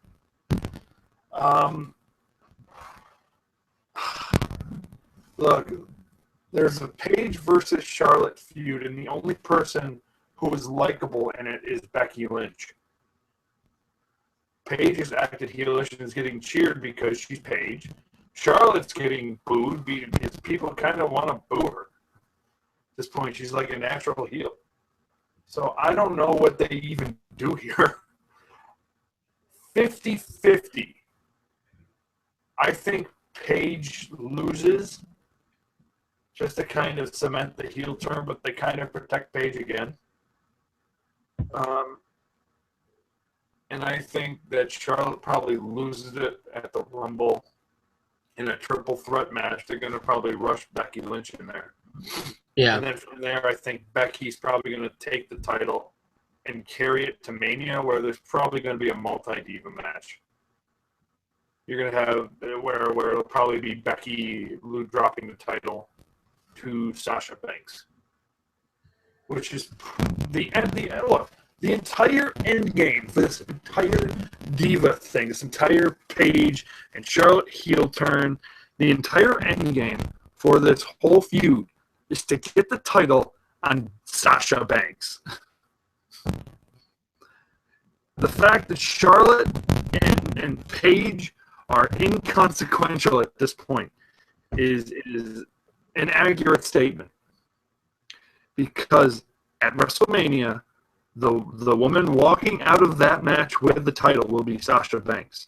Look, there's a Paige versus Charlotte feud, and the only person who is likable in it is Becky Lynch. Paige is acted heelish and is getting cheered because she's Paige. Charlotte's getting booed because people kind of want to boo her. At this point, she's like a natural heel. So I don't know what they even do here. 50-50. I think Paige loses just to kind of cement the heel turn, but they kind of protect Paige again. And I think that Charlotte probably loses it at the Rumble in a triple threat match. They're going to probably rush Becky Lynch in there. Yeah. And then from there, I think Becky's probably going to take the title and carry it to Mania, where there's probably going to be a multi-diva match. You're going to have where it'll probably be Becky dropping the title to Sasha Banks, which is the end. The entire end game for this entire diva thing, this entire Paige and Charlotte heel turn, the entire end game for this whole feud is to get the title on Sasha Banks. The fact that Charlotte and Paige are inconsequential at this point is an accurate statement. Because at WrestleMania, the woman walking out of that match with the title will be Sasha Banks.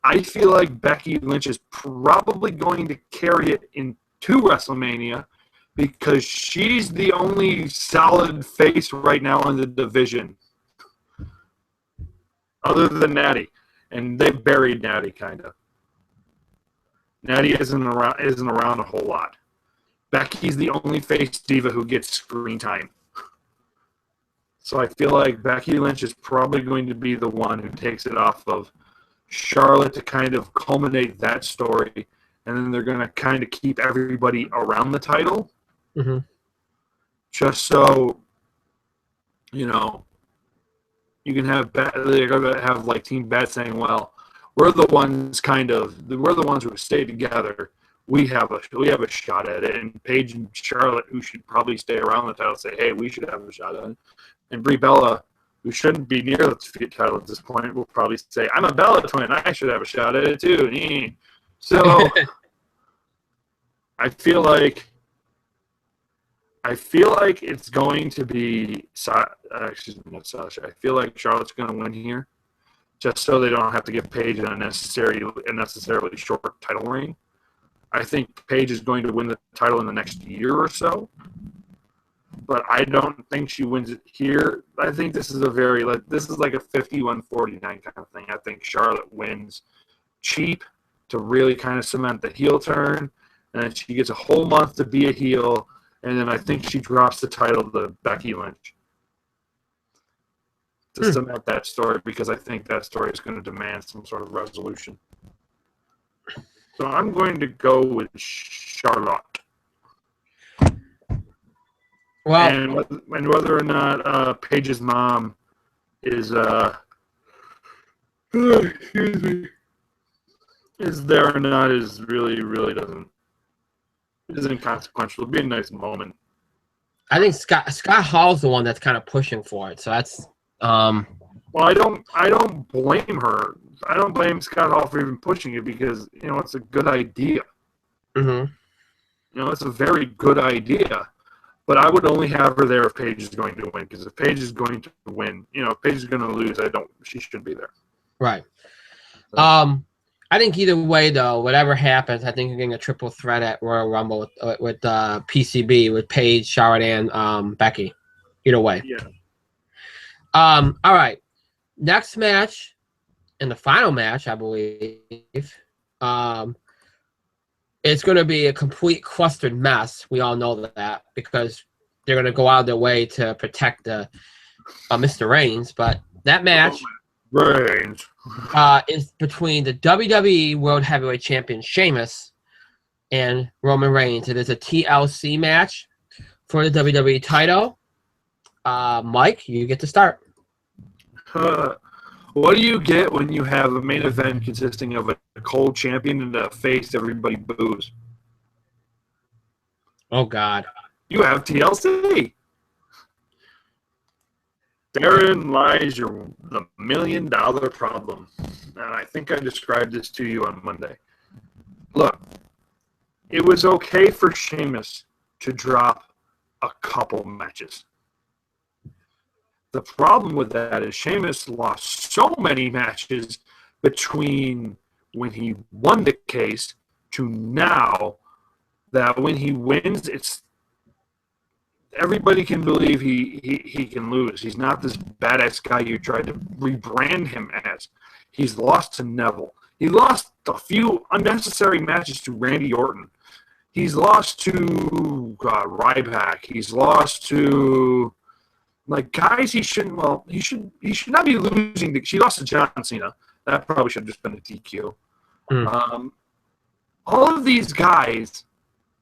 I feel like Becky Lynch is probably going to carry it into WrestleMania because she's the only solid face right now in the division, other than Natty, and they've buried Natty kind of. Natty isn't around a whole lot. Becky's the only face diva who gets screen time. So I feel like Becky Lynch is probably going to be the one who takes it off of Charlotte to kind of culminate that story, and then they're going to kind of keep everybody around the title, just so you can have they're going to have like Team Bad saying, "Well, we're the ones who stay together. We have a shot at it." And Paige and Charlotte, who should probably stay around the title, say, "Hey, we should have a shot at it." And Brie Bella, who shouldn't be near the title at this point, will probably say, "I'm a Bella twin. I should have a shot at it too." So I feel like it's going to be not Sasha. I feel like Charlotte's going to win here, just so they don't have to give Paige an unnecessarily short title reign. I think Paige is going to win the title in the next year or so. But I don't think she wins it here. I think this is like a 51-49 kind of thing. I think Charlotte wins cheap to really kind of cement the heel turn, and then she gets a whole month to be a heel, and then I think she drops the title to Becky Lynch to cement that story, because I think that story is going to demand some sort of resolution. So I'm going to go with Charlotte. Well, and whether or not Paige's mom is is there or not is really isn't consequential. It'll be a nice moment. I think Scott Hall's the one that's kind of pushing for it. So that's Well, I don't blame her. I don't blame Scott Hall for even pushing it, because it's a good idea. It's a very good idea. But I would only have her there if Paige is going to win, because if Paige is going to win, if Paige is going to lose, she shouldn't be there. Right. So. I think either way, though, whatever happens, I think you're getting a triple threat at Royal Rumble with PCB, with Paige, Charlotte, and Becky. Either way. Yeah. All right. Next match, and the final match, I believe, it's going to be a complete clustered mess. We all know that because they're going to go out of their way to protect the Mr. Reigns. But that match Reigns is between the WWE World Heavyweight Champion Sheamus and Roman Reigns. It is a TLC match for the WWE title. Mike, you get to start. What do you get when you have a main event consisting of a cold champion and a face everybody boos? Oh, God. You have TLC. Therein lies the $1 million problem. And I think I described this to you on Monday. Look, it was okay for Sheamus to drop a couple matches. The problem with that is Sheamus lost so many matches between when he won the case to now that when he wins, it's everybody can believe he can lose. He's not this badass guy you tried to rebrand him as. He's lost to Neville. He lost a few unnecessary matches to Randy Orton. He's lost to Ryback. He's lost to guys he shouldn't. Well, he should not be losing. She lost to John Cena. That probably should have just been a DQ. All of these guys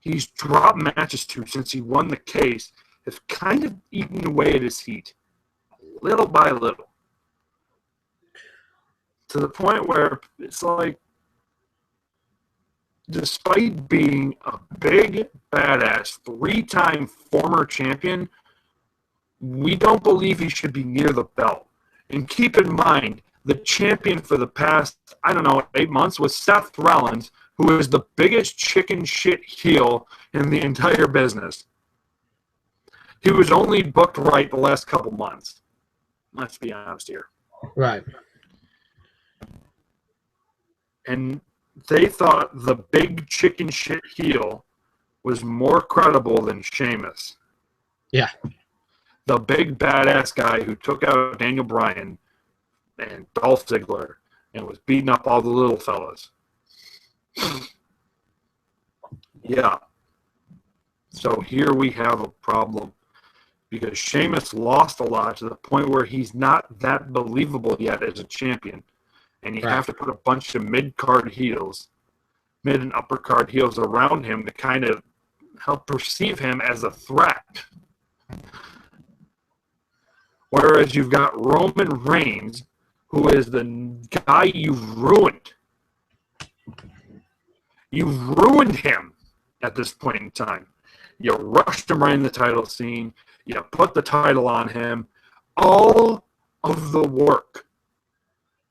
he's dropped matches to since he won the case have kind of eaten away at his heat, little by little, to the point where it's like, despite being a big badass 3-time former champion, we don't believe he should be near the belt. And keep in mind, the champion for the past, 8 months was Seth Rollins, who is the biggest chicken shit heel in the entire business. He was only booked right the last couple months. Let's be honest here. Right. And they thought the big chicken shit heel was more credible than Sheamus. Yeah. The big badass guy who took out Daniel Bryan and Dolph Ziggler and was beating up all the little fellas. Yeah. So here we have a problem because Sheamus lost a lot to the point where he's not that believable yet as a champion. And you have to put a bunch of mid-card heels, mid and upper-card heels around him to kind of help perceive him as a threat. Whereas you've got Roman Reigns, who is the guy you've ruined. You've ruined him at this point in time. You rushed him right in the title scene. You put the title on him. All of the work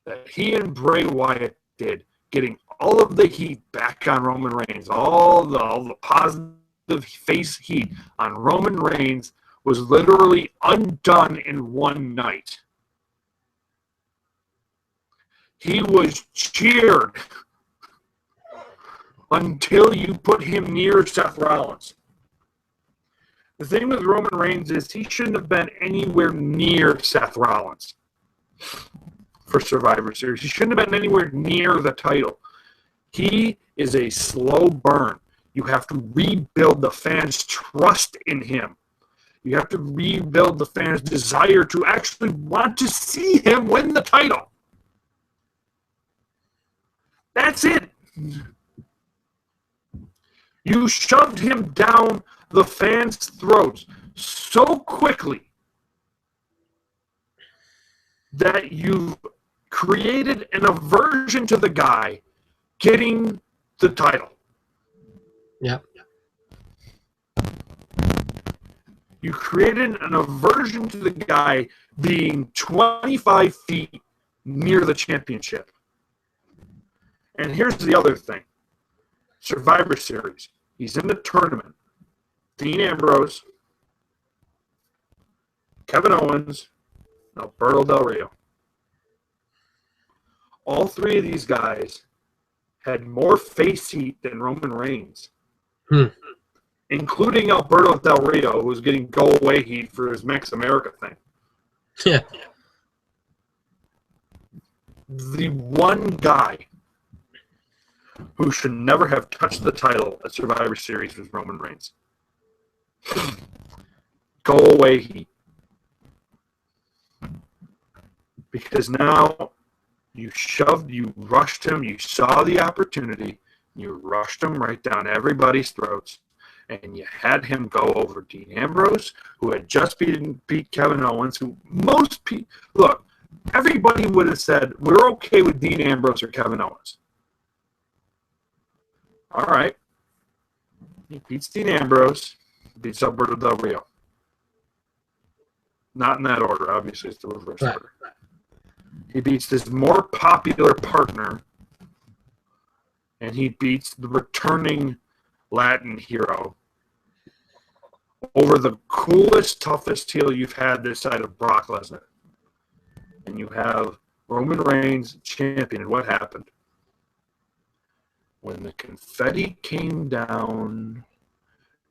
that he and Bray Wyatt did, getting all of the heat back on Roman Reigns, all the positive face heat on Roman Reigns was literally undone in one night. He was cheered until you put him near Seth Rollins. The thing with Roman Reigns is he shouldn't have been anywhere near Seth Rollins for Survivor Series. He shouldn't have been anywhere near the title. He is a slow burn. You have to rebuild the fans' trust in him. You have to rebuild the fans' desire to actually want to see him win the title. That's it. You shoved him down the fans' throats so quickly that you've created an aversion to the guy getting the title. Yep. You created an aversion to the guy being 25 feet near the championship. And here's the other thing. Survivor Series. He's in the tournament. Dean Ambrose, Kevin Owens, Alberto Del Rio. All three of these guys had more face heat than Roman Reigns. Including Alberto Del Rio, who was getting go-away heat for his Max America thing. Yeah. The one guy who should never have touched the title at Survivor Series was Roman Reigns. Go away, Heat. Because now you rushed him, you saw the opportunity, you rushed him right down everybody's throats, and you had him go over Dean Ambrose, who had just beat Kevin Owens, who look, everybody would have said, we're okay with Dean Ambrose or Kevin Owens. All right. He beats Dean Ambrose, beats Alberto Del Rio. Not in that order, obviously, it's the reverse order. He beats his more popular partner, and he beats the returning Latin hero over the coolest, toughest heel you've had this side of Brock Lesnar. And you have Roman Reigns champion. And what happened? When the confetti came down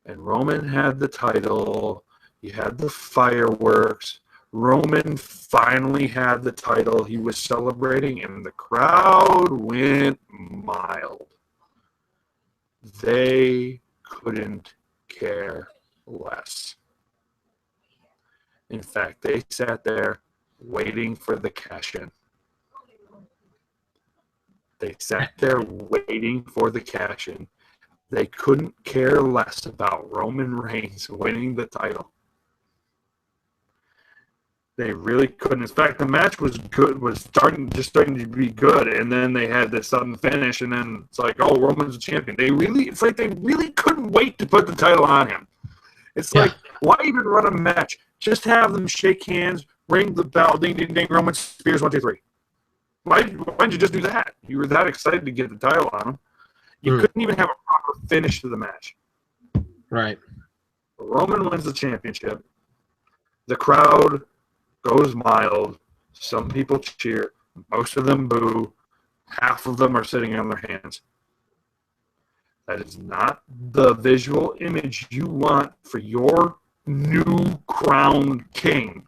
and Roman had the title, you had the fireworks, Roman finally had the title. He was celebrating, and the crowd went mild. They couldn't care less. In fact, they sat there waiting for the cash-in. They sat there waiting for the cash-in. They couldn't care less about Roman Reigns winning the title. They really couldn't. In fact, the match was good, starting to be good, and then they had this sudden finish, and then it's like, oh, Roman's a champion. It's like they really couldn't wait to put the title on him. It's like, why even run a match? Just have them shake hands, ring the bell, ding, ding, ding, Roman Spears, 1, 2, 3. Why didn't you just do that? You were that excited to get the title on him. You couldn't even have a proper finish to the match. Right. Roman wins the championship. The crowd goes mild. Some people cheer. Most of them boo. Half of them are sitting on their hands. That is not the visual image you want for your new crowned king.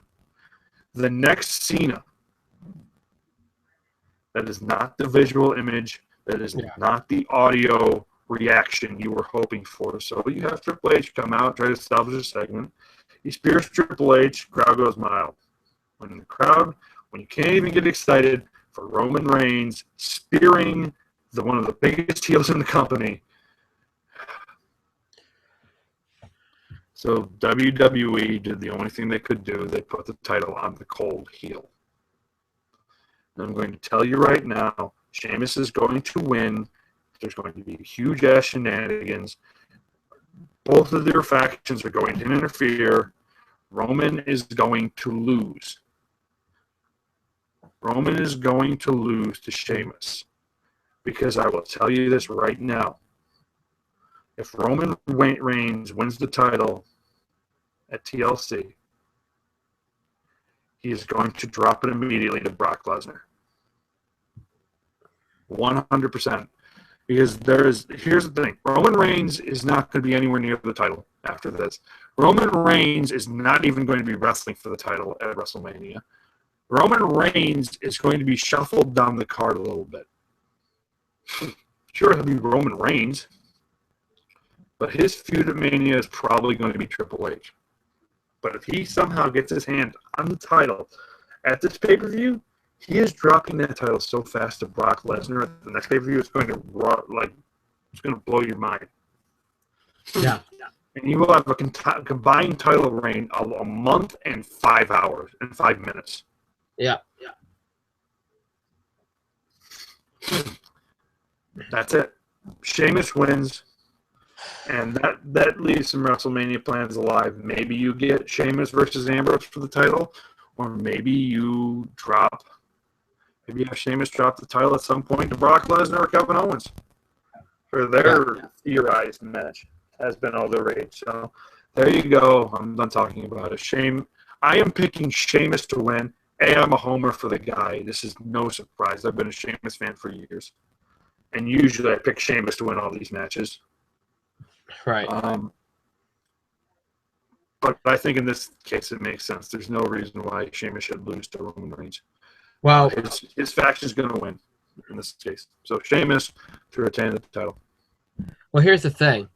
The next Cena. That is not the visual image. That is not the audio reaction you were hoping for. So you have Triple H come out, try to salvage a segment. He spears Triple H, crowd goes mild. When you can't even get excited for Roman Reigns spearing one of the biggest heels in the company. So WWE did the only thing they could do. They put the title on the cold heel. And I'm going to tell you right now, Sheamus is going to win. There's going to be huge-ass shenanigans. Both of their factions are going to interfere. Roman is going to lose. Roman is going to lose to Sheamus. Because I will tell you this right now. If Roman Reigns wins the title at TLC, he is going to drop it immediately to Brock Lesnar. 100%. Because here's the thing. Roman Reigns is not going to be anywhere near the title after this. Roman Reigns is not even going to be wrestling for the title at WrestleMania. Roman Reigns is going to be shuffled down the card a little bit. Sure, he'll be Roman Reigns, but his feud at Mania is probably going to be Triple H. But if he somehow gets his hand on the title at this pay-per-view, he is dropping that title so fast to Brock Lesnar at the next pay-per-view, it's going to blow your mind. Yeah. And you will have a combined title reign of a month and 5 hours and 5 minutes. Yeah. That's it. Sheamus wins. And that leaves some WrestleMania plans alive. Maybe you get Sheamus versus Ambrose for the title, or maybe you have Sheamus drop the title at some point to Brock Lesnar or Kevin Owens for their theorized match. Has been all the rage. So there you go. I'm done talking about it. I am picking Sheamus to win. I'm a homer for the guy. This is no surprise. I've been a Sheamus fan for years. And usually I pick Sheamus to win all these matches. Right. But I think in this case it makes sense. There's no reason why Sheamus should lose to Roman Reigns. Well, His faction's going to win. in this case. So Sheamus to retain the title. Well, here's the thing.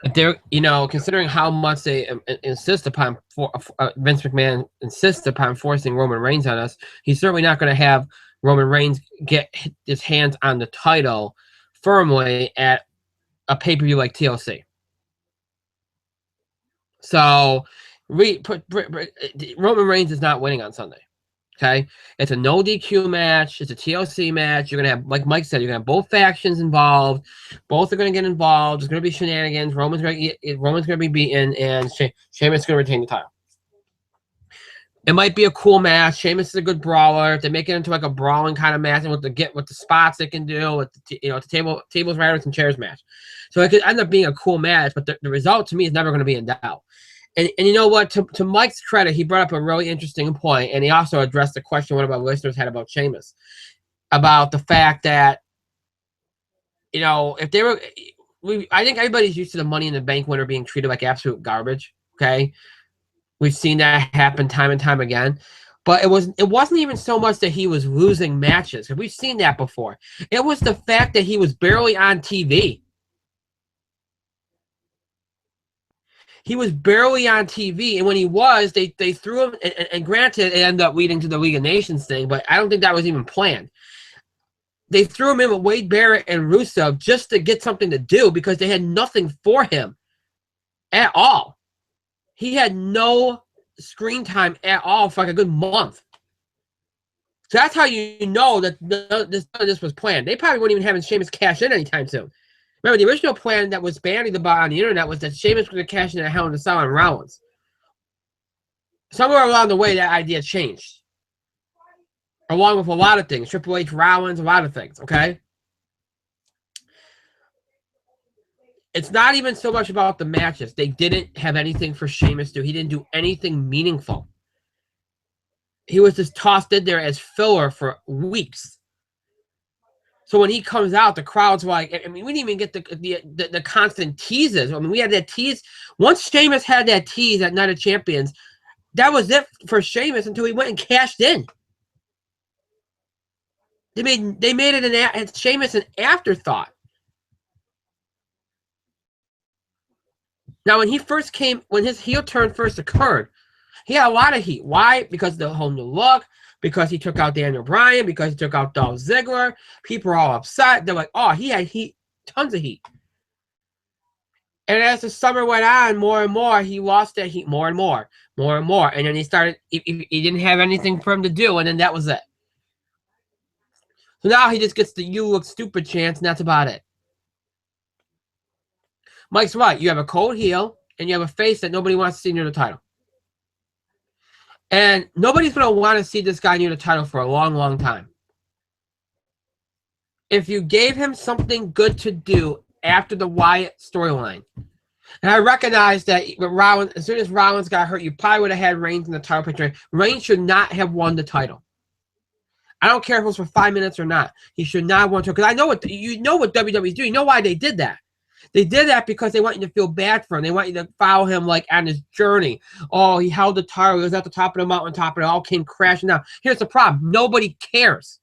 If they're, considering how much they insist upon, Vince McMahon insists upon forcing Roman Reigns on us, he's certainly not going to have Roman Reigns get his hands on the title firmly at a pay-per-view like TLC. So, Roman Reigns is not winning on Sunday. Okay? It's a no DQ match. It's a TLC match. You're going to have, like Mike said, you're going to have both factions involved. Both are going to get involved. There's going to be shenanigans. Roman's going to be beaten, and Sheamus is going to retain the title. It might be a cool match. Sheamus is a good brawler. If they make it into like a brawling kind of match, and with the spots they can do, with the tables, ladders, and chairs match. So it could end up being a cool match, but the result to me is never going to be in doubt. And you know what? To Mike's credit, he brought up a really interesting point, and he also addressed the question one of our listeners had about Sheamus, about the fact that, if they were, I think everybody's used to the Money in the Bank winner being treated like absolute garbage. Okay, we've seen that happen time and time again, but it wasn't even so much that he was losing matches, because we've seen that before. It was the fact that he was barely on TV. He was barely on TV, and when he was, they threw him, and granted, it ended up leading to the League of Nations thing, but I don't think that was even planned. They threw him in with Wade Barrett and Rusev just to get something to do, because they had nothing for him at all. He had no screen time at all for like a good month. So that's how you know that none of this was planned. They probably weren't even having Sheamus cash in anytime soon. Remember, the original plan that was bandied about on the internet was that Sheamus was going to cash in at Hell in a Cell on Rollins. Somewhere along the way, that idea changed. Along with a lot of things. Triple H, Rollins, a lot of things, okay? It's not even so much about the matches. They didn't have anything for Sheamus to do. He didn't do anything meaningful. He was just tossed in there as filler for weeks. So when he comes out, the crowd's like, we didn't even get the constant teases. We had that tease. Once Sheamus had that tease at Night of Champions, that was it for Sheamus until he went and cashed in. They made it Sheamus an afterthought. Now, when his heel turn first occurred, he had a lot of heat. Why? Because of the whole new look. Because he took out Daniel Bryan, because he took out Dolph Ziggler. People are all upset. They're like, oh, he had heat, tons of heat. And as the summer went on, more and more, he lost that heat more and more. And then he didn't have anything for him to do, and then that was it. So now he just gets the "you look stupid" chance, and that's about it. Mike's right. You have a cold heel, and you have a face that nobody wants to see near the title. And nobody's going to want to see this guy near the title for a long, long time. If you gave him something good to do after the Wyatt storyline, and I recognize that with Rollins, as soon as Rollins got hurt, you probably would have had Reigns in the title picture. Reigns should not have won the title. I don't care if it was for 5 minutes or not. He should not have won the title. Because I know what WWE's doing. You know why they did that. They did that because they want you to feel bad for him. They want you to follow him like on his journey. Oh, he held the title. He was at the top of the mountaintop, and it all came crashing down. Here's the problem. Nobody cares.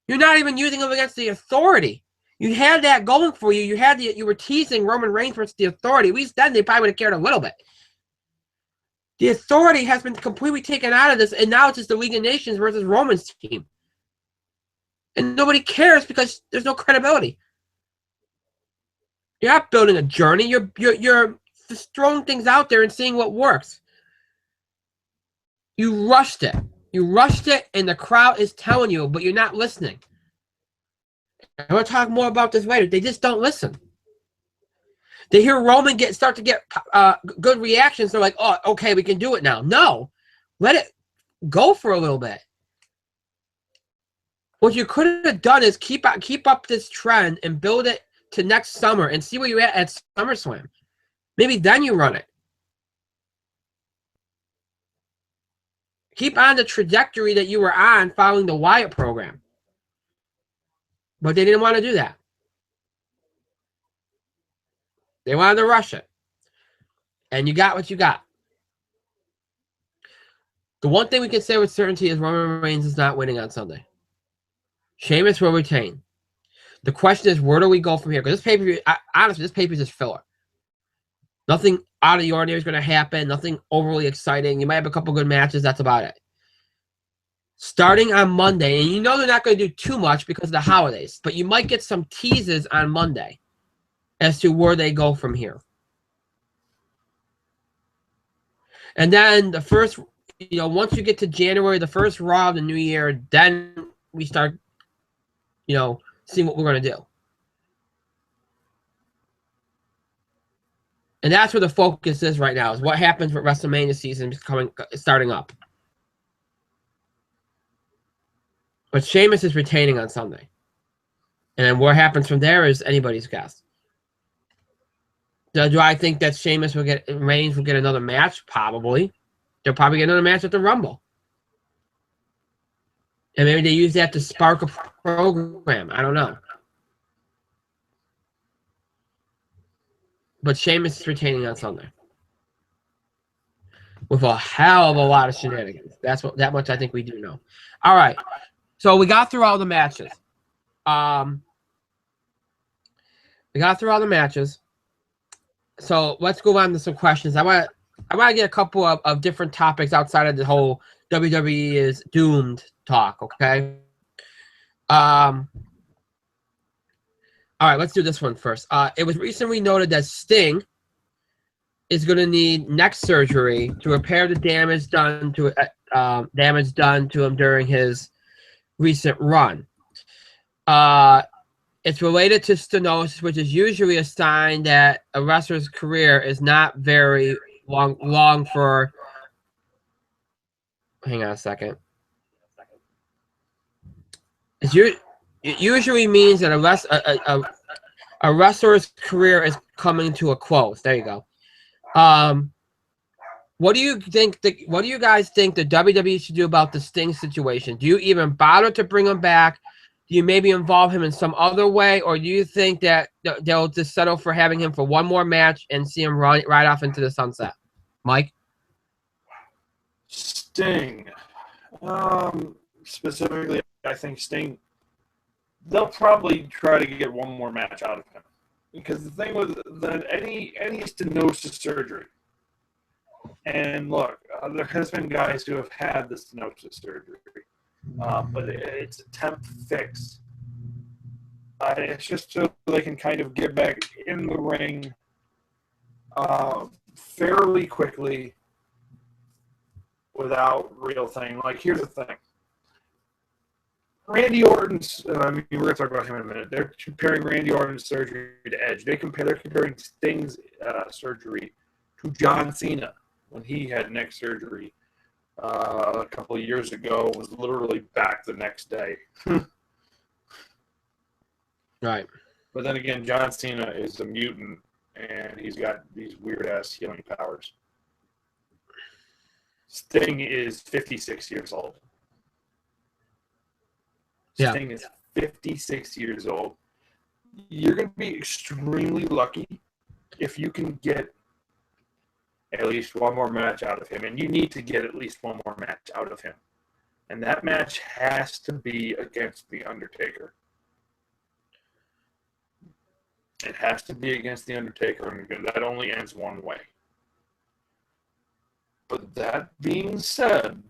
You're not even using him against the Authority. You had that going for you. You were teasing Roman Reigns versus the Authority. At least then they probably would have cared a little bit. The Authority has been completely taken out of this, and now it's just the League of Nations versus Roman's team. And nobody cares because there's no credibility. You're not building a journey. You're just throwing things out there and seeing what works. You rushed it. And the crowd is telling you, but you're not listening. I'm going to talk more about this later. They just don't listen. They hear Roman start to get good reactions. They're like, oh, okay, we can do it now. No. Let it go for a little bit. What you could have done is keep up this trend and build it to next summer and see where you're at SummerSlam. Maybe then you run it. Keep on the trajectory that you were on following the Wyatt program. But they didn't want to do that. They wanted to rush it. And you got what you got. The one thing we can say with certainty is Roman Reigns is not winning on Sunday. Sheamus will retain. The question is, where do we go from here? Because this pay-per-view, honestly, this pay-per-view is filler. Nothing out of the ordinary is going to happen. Nothing overly exciting. You might have a couple good matches. That's about it. Starting on Monday, and you know they're not going to do too much because of the holidays, but you might get some teases on Monday as to where they go from here. And then the first, once you get to January, the first Raw of the new year, then we start, seeing what we're going to do. And that's where the focus is right now, is what happens with WrestleMania season starting up. But Sheamus is retaining on Sunday. And then what happens from there is anybody's guess. Do I think that Reigns will get another match? Probably. They'll probably get another match at the Rumble. And maybe they use that to spark a program. I don't know. But Sheamus is retaining on Sunday. With a hell of a lot of shenanigans. That much I think we do know. All right. So we got through all the matches. So let's go on to some questions. I want to get a couple of different topics outside of the whole WWE is doomed talk, okay? All right, let's do this one first. It was recently noted that Sting is going to need neck surgery to repair the damage done to him during his recent run. It's related to stenosis, which is usually a sign that a wrestler's career is not very long for. Hang on a second. It usually means that a wrestler's career is coming to a close. There you go. What do you guys think the WWE should do about the Sting situation? Do you even bother to bring him back? Do you maybe involve him in some other way, or do you think that they'll just settle for having him for one more match and see him right off into the sunset? Mike? Sting. Specifically, I think Sting, they'll probably try to get one more match out of him. Because the thing with any stenosis surgery, and look, there has been guys who have had the stenosis surgery, but it's a temp fix. It's just so they can kind of get back in the ring fairly quickly without real thing. Like, here's the thing. Randy Orton's, we're going to talk about him in a minute. They're comparing Randy Orton's surgery to Edge. They're comparing Sting's surgery to John Cena when he had neck surgery a couple of years ago, was literally back the next day. Right. But then again, John Cena is a mutant, and he's got these weird-ass healing powers. Sting is 56 years old. Yeah. Sting is 56 years old. You're going to be extremely lucky if you can get at least one more match out of him. And you need to get at least one more match out of him. And that match has to be against The Undertaker. It has to be against The Undertaker, and that only ends one way. But that being said,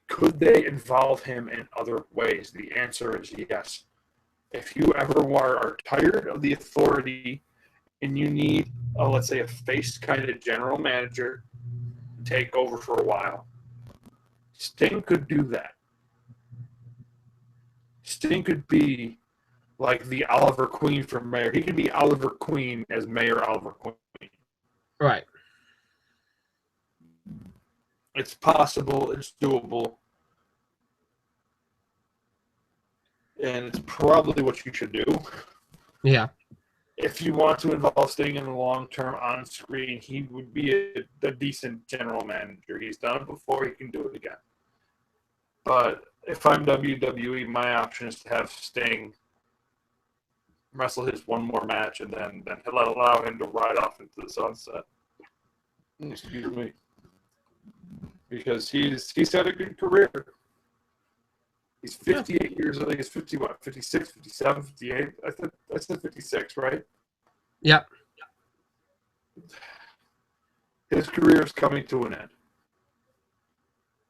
could they involve him in other ways? The answer is yes. If you ever are tired of the authority and you need, let's say, a face kind of general manager to take over for a while, Sting could do that. Sting could be like the Oliver Queen from Mayor. He could be Oliver Queen as Mayor Oliver Queen. Right. It's possible. It's doable. And it's probably what you should do. Yeah. If you want to involve Sting in the long term on screen, he would be a decent general manager. He's done it before. He can do it again. But if I'm WWE, my option is to have Sting wrestle his one more match and then allow him to ride off into the sunset. Excuse me. Because he's had a good career. He's 58 years old. He's 50, what, 56, 57, 58? I said 56, right? Yep. His career is coming to an end.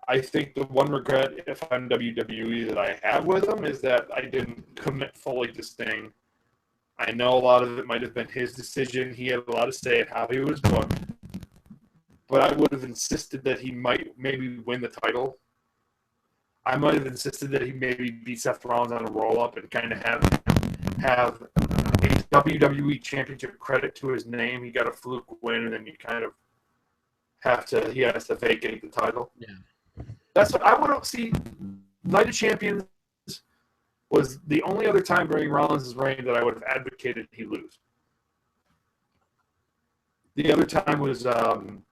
I think the one regret, if I'm WWE, that I have with him is that I didn't commit fully to Sting. I know a lot of it might have been his decision. He had a lot to say at how he was booked. But I would have insisted that he might maybe win the title. I might have insisted that he maybe beat Seth Rollins on a roll-up and kind of have a WWE Championship credit to his name. He got a fluke win, and then you kind of he has to vacate the title. Yeah. That's what I want to see. Night of Champions was the only other time during Rollins' reign that I would have advocated he lose. The other time was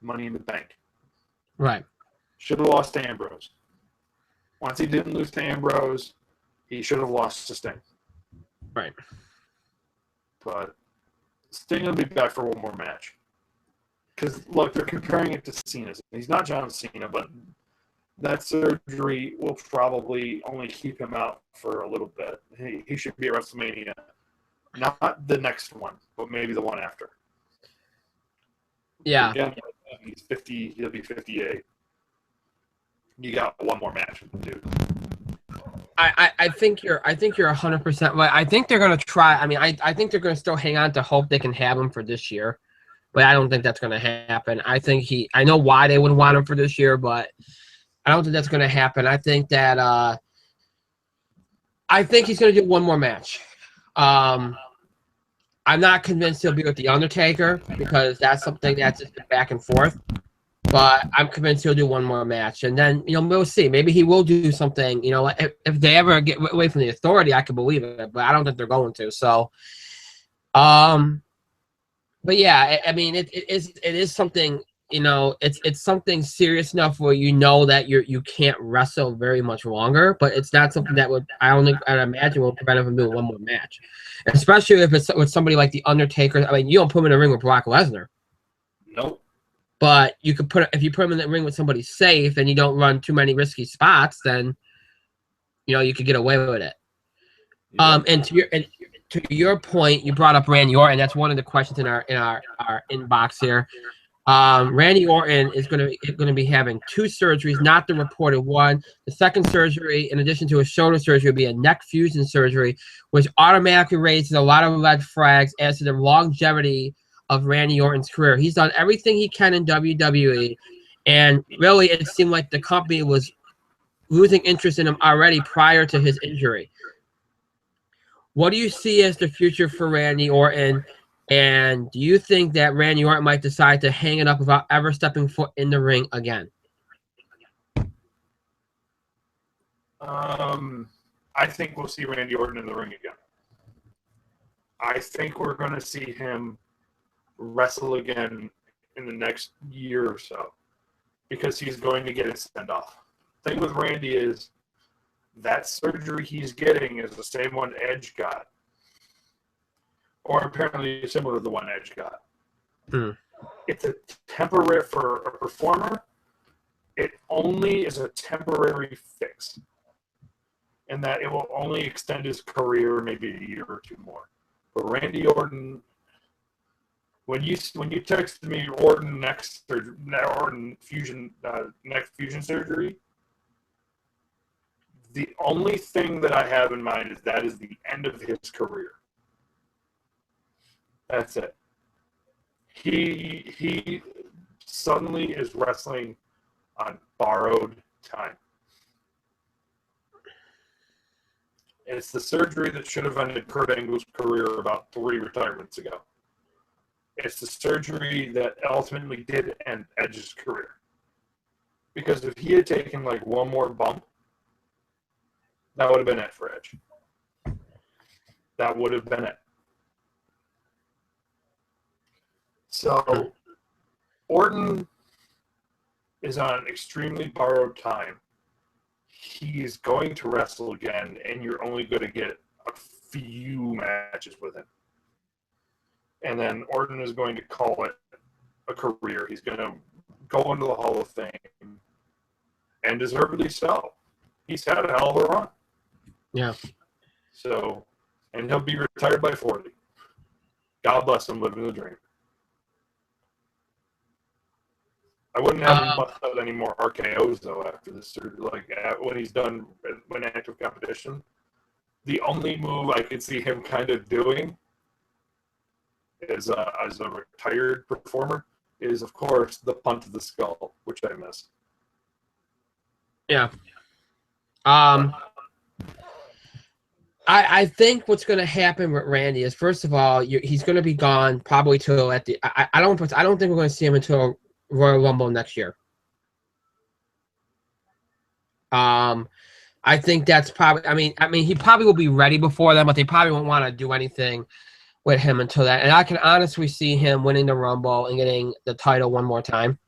Money in the Bank. Right. Should have lost to Ambrose. Once he didn't lose to Ambrose, he should have lost to Sting. Right. But Sting will be back for one more match. Because, look, they're comparing it to Cena's. He's not John Cena, but that surgery will probably only keep him out for a little bit. He should be at WrestleMania. Not the next one, but maybe the one after. Yeah. Again, he's 50. He'll be 58. You got one more match with the dude. I think you're 100% right. I think they're gonna try. I mean, I think they're gonna still hang on to hope they can have him for this year, but I don't think that's gonna happen. I know why they would want him for this year, but I don't think that's gonna happen. I think he's gonna do one more match. I'm not convinced he'll be with The Undertaker because that's something that's just back and forth. But I'm convinced he'll do one more match. And then, we'll see. Maybe he will do something. If they ever get away from the Authority, I can believe it. But I don't think they're going to. So, but yeah, I mean, it is something, it's something serious enough where that you can't wrestle very much longer. But it's not something that I'd imagine will prevent him from doing one more match. Especially if it's with somebody like The Undertaker. I mean, you don't put him in a ring with Brock Lesnar. Nope. But you could if you put him in the ring with somebody safe and you don't run too many risky spots, then you could get away with it. Yeah. And to your point, you brought up Randy Orton. That's one of the questions in our inbox here. Randy Orton is going to be having 2 surgeries, not the reported one. The second surgery, in addition to a shoulder surgery, will be a neck fusion surgery, which automatically raises a lot of red flags as to the longevity of Randy Orton's career. He's done everything he can in WWE, and really it seemed like the company was losing interest in him already prior to his injury. What do you see as the future for Randy Orton, and do you think that Randy Orton might decide to hang it up without ever stepping foot in the ring again? I think we'll see Randy Orton in the ring again. I think we're going to see him wrestle again in the next year or so because he's going to get a send-off. The thing with Randy is that surgery he's getting is the same one Edge got, or apparently similar to the one Edge got. It's a temporary for a performer. It only is a temporary fix, and that it will only extend his career maybe a year or two more. But Randy Orton, when you texted me Orton neck fusion surgery, the only thing that I have in mind is that is the end of his career. That's it. He suddenly is wrestling on borrowed time. It's the surgery that should have ended Kurt Angle's career about 3 retirements ago. It's the surgery that ultimately did end Edge's career. Because if he had taken one more bump, that would have been it for Edge. That would have been it. So, Orton is on extremely borrowed time. He's going to wrestle again, and you're only going to get a few matches with him. And then Orton is going to call it a career. He's going to go into the Hall of Fame, and deservedly so. He's had a hell of a run. Yeah. So, and he'll be retired by 40. God bless him living the dream. I wouldn't have him bust out any more RKOs though after this surgery. Like when he's done when active competition, the only move I could see him kind of doing as a retired performer is, of course, the punt to the skull, which I miss. Yeah. I think what's going to happen with Randy is, first of all, he's going to be gone probably till at the. I don't think we're going to see him until Royal Rumble next year. I think that's probably. I mean, he probably will be ready before then, but they probably won't want to do anything with him until that. And I can honestly see him winning the Rumble and getting the title one more time,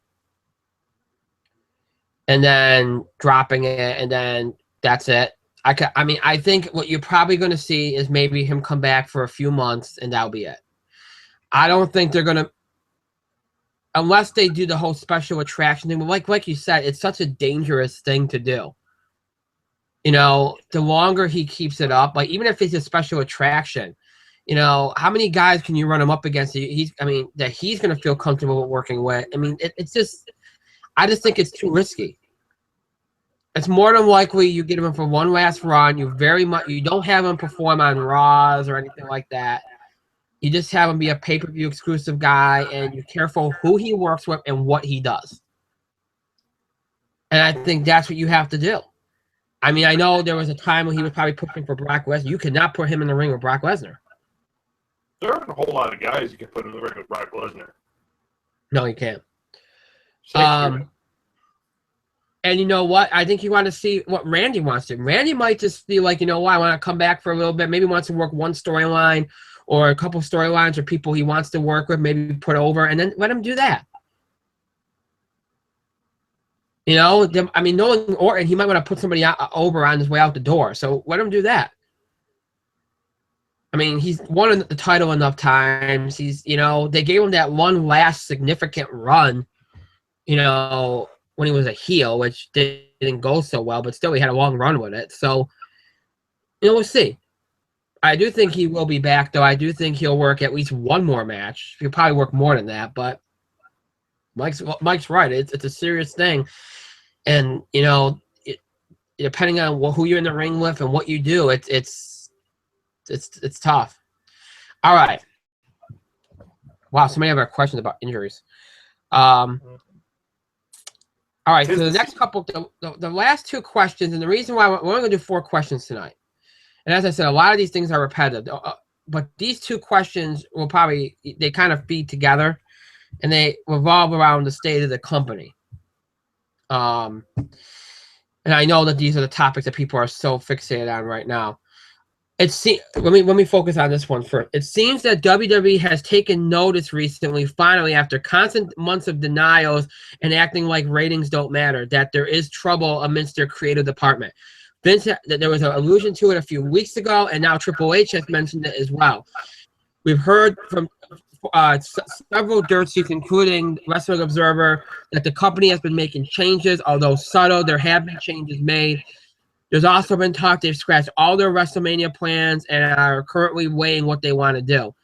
and then dropping it, and then that's it. I think what you're probably going to see is maybe him come back for a few months, and that'll be it. I don't think they're going to, unless they do the whole special attraction thing. But like you said, it's such a dangerous thing to do. You know, the longer he keeps it up, like even if it's a special attraction, you know, how many guys can you run him up against? That he's going to feel comfortable with working with. I mean, it's just, I just think it's too risky. It's more than likely you get him for one last run. You don't have him perform on Raws or anything like that. You just have him be a pay-per-view exclusive guy, and you're careful who he works with and what he does. And I think that's what you have to do. I mean, I know there was a time when he was probably pushing for Brock Lesnar. You could not put him in the ring with Brock Lesnar. There aren't a whole lot of guys you can put in the ring with Brock Lesnar. No, you can't. And you know what? I think you want to see what Randy wants to. Randy might just be like, you know what? I want to come back for a little bit. Maybe wants to work one storyline or a couple storylines or people he wants to work with, maybe put over, and then let him do that. You know, I mean, knowing Orton, he might want to put somebody over on his way out the door. So let him do that. I mean, he's won the title enough times. They gave him that one last significant run, when he was a heel, which didn't go so well, but still he had a long run with it. So, we'll see. I do think he will be back, though. I do think he'll work at least one more match. He'll probably work more than that, but Mike's right. It's a serious thing. And, depending on who you're in the ring with and what you do, it's tough. All right. Wow, so many of our questions about injuries. All right, so the next couple, the last two questions, and the reason why we're only going to do 4 questions tonight. And as I said, a lot of these things are repetitive, but these 2 questions they kind of feed together, and they revolve around the state of the company. And I know that these are the topics that people are so fixated on right now. Let me focus on this one first. It seems that WWE has taken notice recently, finally, after constant months of denials and acting like ratings don't matter, that there is trouble amidst their creative department. Vince, that there was an allusion to it a few weeks ago, and now Triple H has mentioned it as well. We've heard from several dirt sheets, including Wrestling Observer, that the company has been making changes, although subtle. There have been changes made. There's also been talk they've scratched all their WrestleMania plans and are currently weighing what they want to do.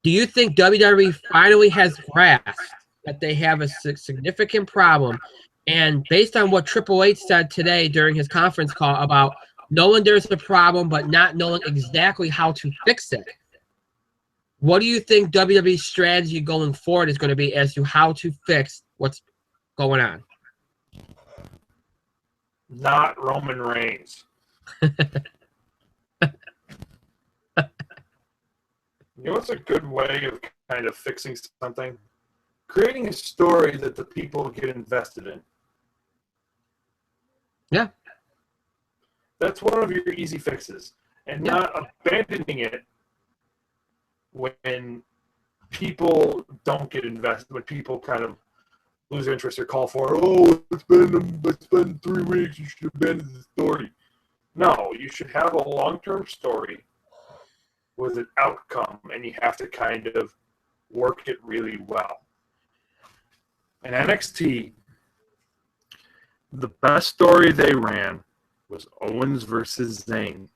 Do you think WWE finally has grasped that they have a significant problem? And based on what Triple H said today during his conference call about knowing there's a problem but not knowing exactly how to fix it, what do you think WWE's strategy going forward is going to be as to how to fix what's going on? Not Roman Reigns. You know what's a good way of kind of fixing something? Creating a story that the people get invested in. Yeah. That's one of your easy fixes. And not abandoning it when people don't get invested, when people kind of lose interest or call for, it's been 3 weeks, you should abandon the story. No, you should have a long-term story with an outcome, and you have to kind of work it really well. In NXT, the best story they ran was Owens versus Zayn,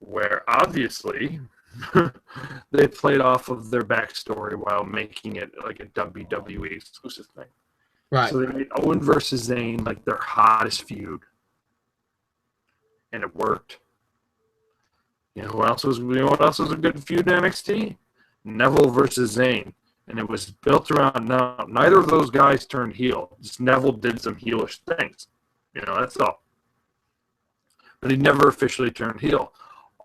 where obviously they played off of their backstory while making it like a WWE exclusive thing. Right. So they made Owen versus Zayn like their hottest feud, and it worked. You know what else was a good feud in NXT? Neville versus Zayn. And it was built around, now, neither of those guys turned heel. Just Neville did some heelish things. You know, that's all. But he never officially turned heel.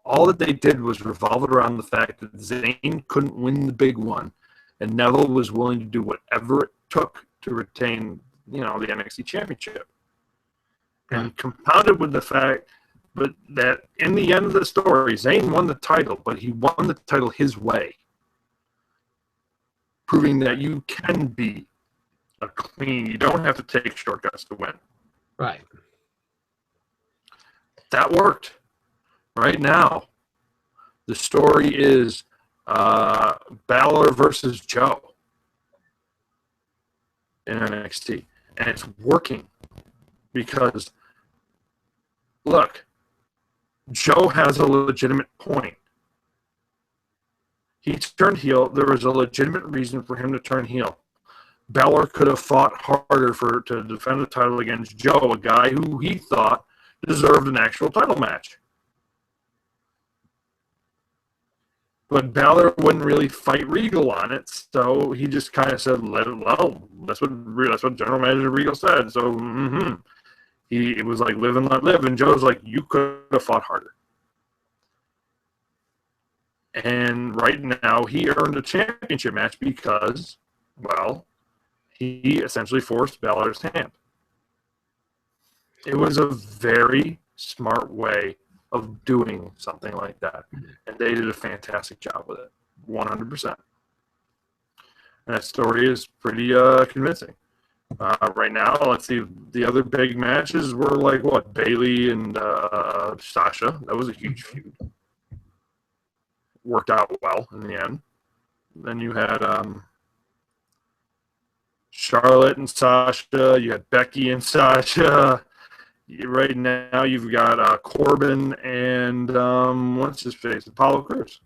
All that they did was revolve it around the fact that Zayn couldn't win the big one. And Neville was willing to do whatever it took to retain, you know, the NXT Championship. And compounded with the fact that in the end of the story, Zayn won the title, but he won the title his way. Proving that you can be a clean, you don't have to take shortcuts to win. Right. That worked. Right now, the story is Balor versus Joe in NXT. And it's working because, look, Joe has a legitimate point. He turned heel. There was a legitimate reason for him to turn heel. Balor could have fought harder to defend the title against Joe, a guy who he thought deserved an actual title match. But Balor wouldn't really fight Regal on it, so he just kind of said, "Let it alone." That's what General Manager Regal said. So it was like live and let live. And Joe's like, "You could have fought harder." And right now, he earned a championship match because, well, he essentially forced Balor's hand. It was a very smart way of doing something like that. And they did a fantastic job with it, 100%. And that story is pretty convincing. Right now, let's see, the other big matches were like, what, Bayley and Sasha. That was a huge feud. Worked out well in the end. Then you had Charlotte and Sasha. You had Becky and Sasha. Right now you've got Corbin and what's his face? Apollo Crews.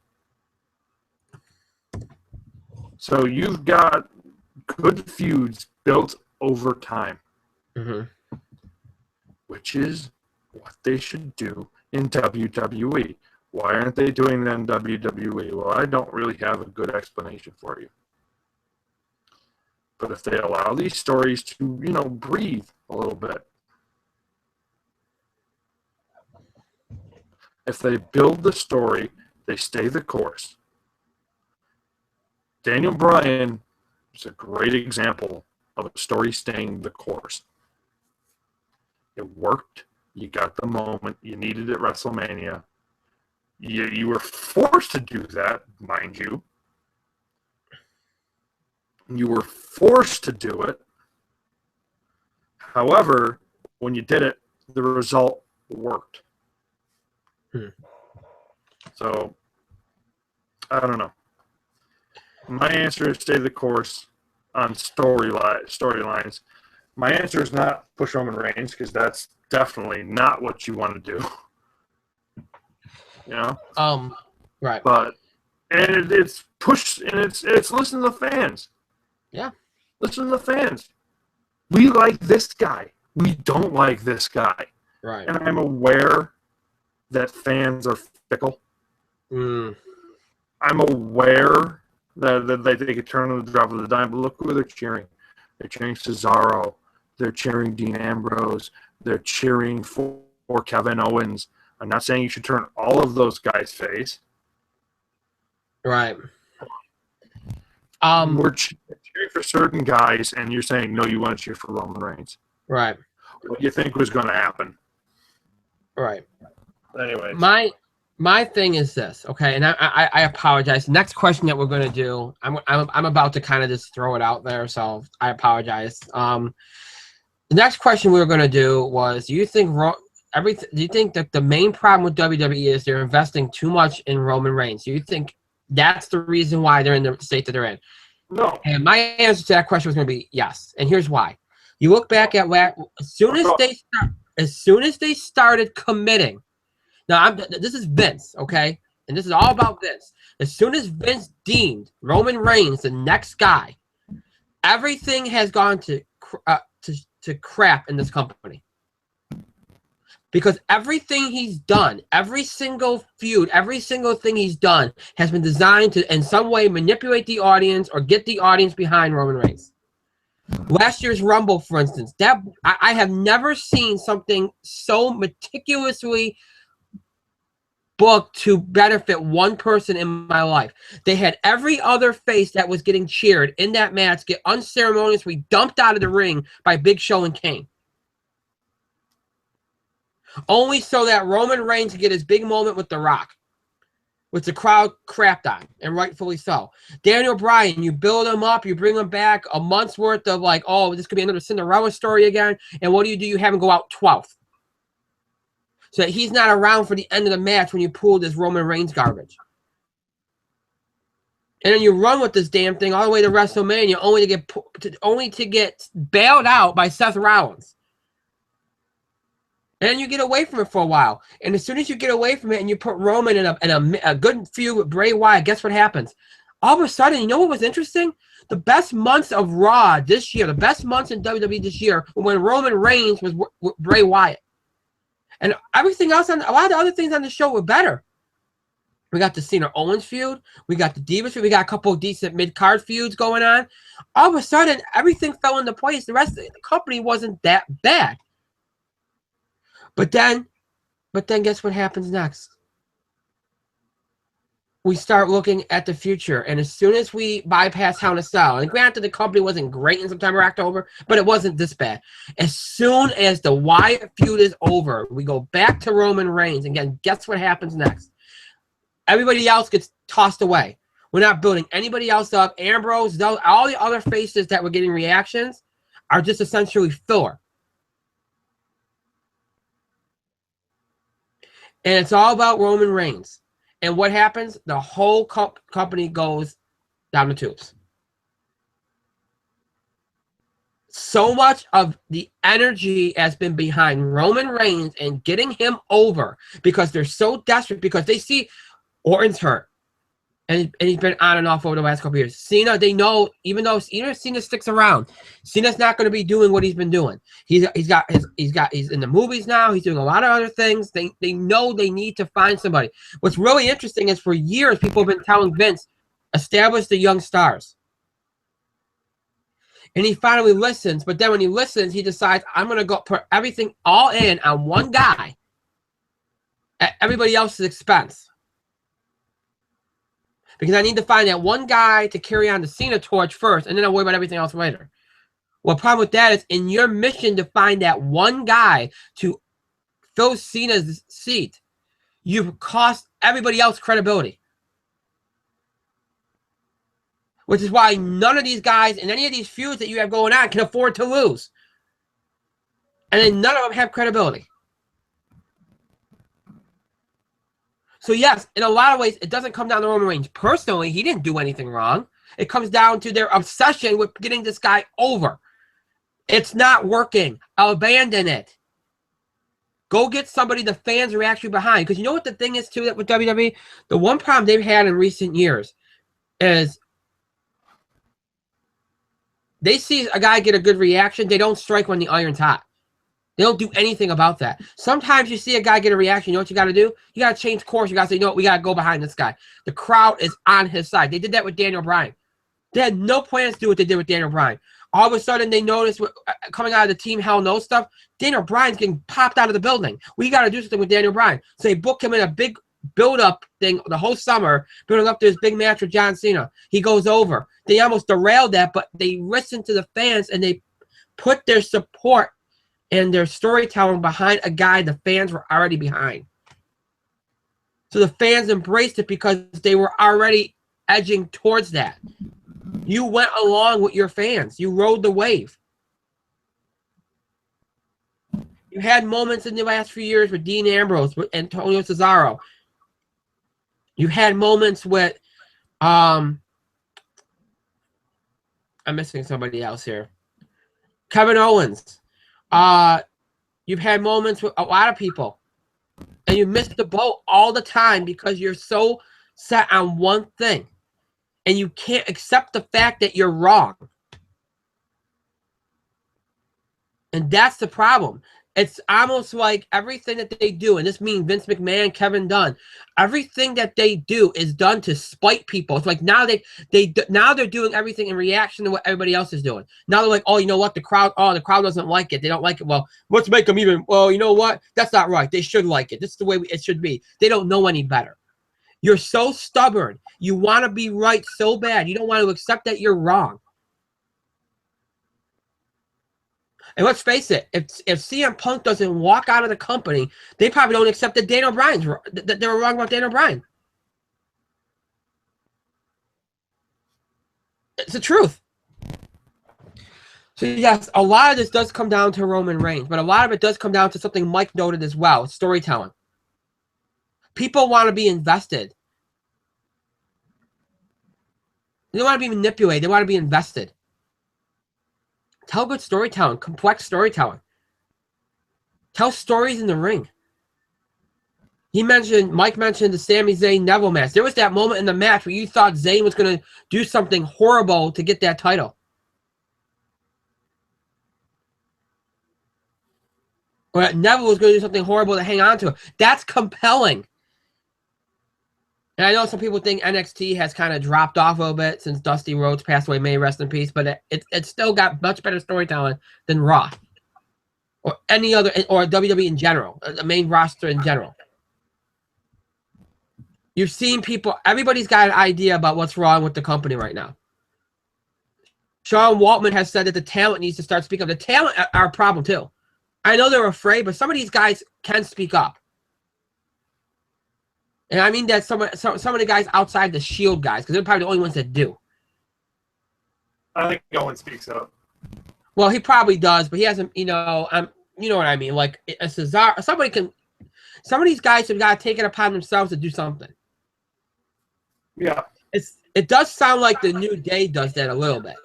So you've got good feuds built over time, which is what they should do in WWE. Why aren't they doing that in WWE? Well, I don't really have a good explanation for you. But if they allow these stories to, breathe a little bit, if they build the story, they stay the course. Daniel Bryan is a great example of a story staying the course. It worked. You got the moment. You needed it at WrestleMania. You were forced to do that, mind you. You were forced to do it. However, when you did it, the result worked. So, I don't know. My answer is stay the course on storylines. My answer is not push Roman Reigns, because that's definitely not what you want to do. Right. But it's push, and it's listen to the fans. Yeah. Listen to the fans. We like this guy. We don't like this guy. Right. And I'm aware that fans are fickle. I'm aware that they could turn on the drop of the dime, but look who they're cheering. They're cheering Cesaro. They're cheering Dean Ambrose. They're cheering for Kevin Owens. I'm not saying you should turn all of those guys' face. Right. We're cheering for certain guys, and you're saying, no, you want to cheer for Roman Reigns. Right. What do you think was going to happen? Right. Anyway. My thing is this, okay, and I apologize. Next question that we're going to do, I'm about to kind of just throw it out there, so I apologize. The next question we were going to do was, do you think that the main problem with WWE is they're investing too much in Roman Reigns? Do you think that's the reason why they're in the state that they're in? No. And my answer to that question was going to be yes, and here's why. You look back at as As soon as they started committing, now this is Vince, okay? And this is all about Vince. As soon as Vince deemed Roman Reigns the next guy, everything has gone to crap in this company. Because everything he's done, every single feud, every single thing he's done has been designed to, in some way, manipulate the audience or get the audience behind Roman Reigns. Last year's Rumble, for instance, that I have never seen something so meticulously booked to benefit one person in my life. They had every other face that was getting cheered in that match get unceremoniously dumped out of the ring by Big Show and Kane. Only so that Roman Reigns could get his big moment with The Rock, which the crowd crapped on, and rightfully so. Daniel Bryan, you build him up, you bring him back, a month's worth of like, oh, this could be another Cinderella story again, and what do? You have him go out 12th. So that he's not around for the end of the match when you pull this Roman Reigns garbage. And then you run with this damn thing all the way to WrestleMania only to get bailed out by Seth Rollins. And then you get away from it for a while. And as soon as you get away from it and you put Roman in a good feud with Bray Wyatt, guess what happens? All of a sudden, you know what was interesting? The best months of Raw this year, the best months in WWE this year, when Roman Reigns was with Bray Wyatt. And everything else, a lot of the other things on the show were better. We got the Cena Owens feud. We got the Divas feud. We got a couple of decent mid-card feuds going on. All of a sudden, everything fell into place. The rest of the company wasn't that bad. But then guess what happens next? We start looking at the future. And as soon as we bypass Hell in a Cell, and granted the company wasn't great in September, October, but it wasn't this bad. As soon as the Wyatt feud is over, we go back to Roman Reigns. And again, guess what happens next? Everybody else gets tossed away. We're not building anybody else up. Ambrose, all the other faces that were getting reactions are just essentially filler. And it's all about Roman Reigns. And what happens? The whole company goes down the tubes. So much of the energy has been behind Roman Reigns and getting him over because they're so desperate because they see Orton's hurt. And he's been on and off over the last couple of years. Cena, they know, even though Cena sticks around, Cena's not going to be doing what he's been doing. He's in the movies now. He's doing a lot of other things. They know they need to find somebody. What's really interesting is for years people have been telling Vince, establish the young stars. And he finally listens. But then when he listens, he decides, I'm going to go put everything all in on one guy at everybody else's expense. Because I need to find that one guy to carry on the Cena torch first, and then I'll worry about everything else later. Well, the problem with that is in your mission to find that one guy to fill Cena's seat, you've cost everybody else credibility. Which is why none of these guys in any of these feuds that you have going on can afford to lose. And then none of them have credibility. So yes, in a lot of ways, it doesn't come down to Roman Reigns. Personally, he didn't do anything wrong. It comes down to their obsession with getting this guy over. It's not working. I'll abandon it. Go get somebody the fans are actually behind. Because you know what the thing is, too, that with WWE? The one problem they've had in recent years is they see a guy get a good reaction. They don't strike when the iron's hot. They don't do anything about that. Sometimes you see a guy get a reaction. You know what you got to do? You got to change course. You got to say, you know what? We got to go behind this guy. The crowd is on his side. They did that with Daniel Bryan. They had no plans to do what they did with Daniel Bryan. All of a sudden, they noticed coming out of the Team Hell No stuff, Daniel Bryan's getting popped out of the building. We got to do something with Daniel Bryan. So they booked him in a big build-up thing the whole summer, building up to his big match with John Cena. He goes over. They almost derailed that, but they listened to the fans, and they put their support and their storytelling behind a guy the fans were already behind. So the fans embraced it because they were already edging towards that. You went along with your fans. You rode the wave. You had moments in the last few years with Dean Ambrose, with Antonio Cesaro. You had moments with, I'm missing somebody else here. Kevin Owens. You You've had moments with a lot of people, and you miss the boat all the time because you're so set on one thing, and you can't accept the fact that you're wrong. And that's the problem. It's almost like everything that they do, and this means Vince McMahon, Kevin Dunn, everything that they do is done to spite people. It's like now now they're doing everything in reaction to what everybody else is doing. Now they're like, oh, you know what? The crowd doesn't like it. They don't like it. Well, let's make them even. Well, you know what? That's not right. They should like it. This is the way it should be. They don't know any better. You're so stubborn. You want to be right so bad. You don't want to accept that you're wrong. And let's face it, if CM Punk doesn't walk out of the company, they probably don't accept that they were wrong about Daniel Bryan. It's the truth. So yes, a lot of this does come down to Roman Reigns, but a lot of it does come down to something Mike noted as well, storytelling. People want to be invested. They don't want to be manipulated. They want to be invested. Tell good storytelling, complex storytelling. Tell stories in the ring. Mike mentioned the Sami Zayn Neville match. There was that moment in the match where you thought Zayn was going to do something horrible to get that title. Or that Neville was going to do something horrible to hang on to it. That's compelling. And I know some people think NXT has kind of dropped off a little bit since Dusty Rhodes passed away, may he rest in peace, but it's still got much better storytelling than Raw or any other, or WWE in general, the main roster in general. You've seen people, everybody's got an idea about what's wrong with the company right now. Sean Waltman has said that the talent needs to start speaking up. The talent are a problem too. I know they're afraid, but some of these guys can speak up. And I mean that some of the guys outside the Shield guys, because they're probably the only ones that do. I think Owen speaks up. Well, he probably does, but he hasn't. You know what I mean. Like a Cesaro, some of these guys have got to take it upon themselves to do something. Yeah, it does sound like the New Day does that a little bit.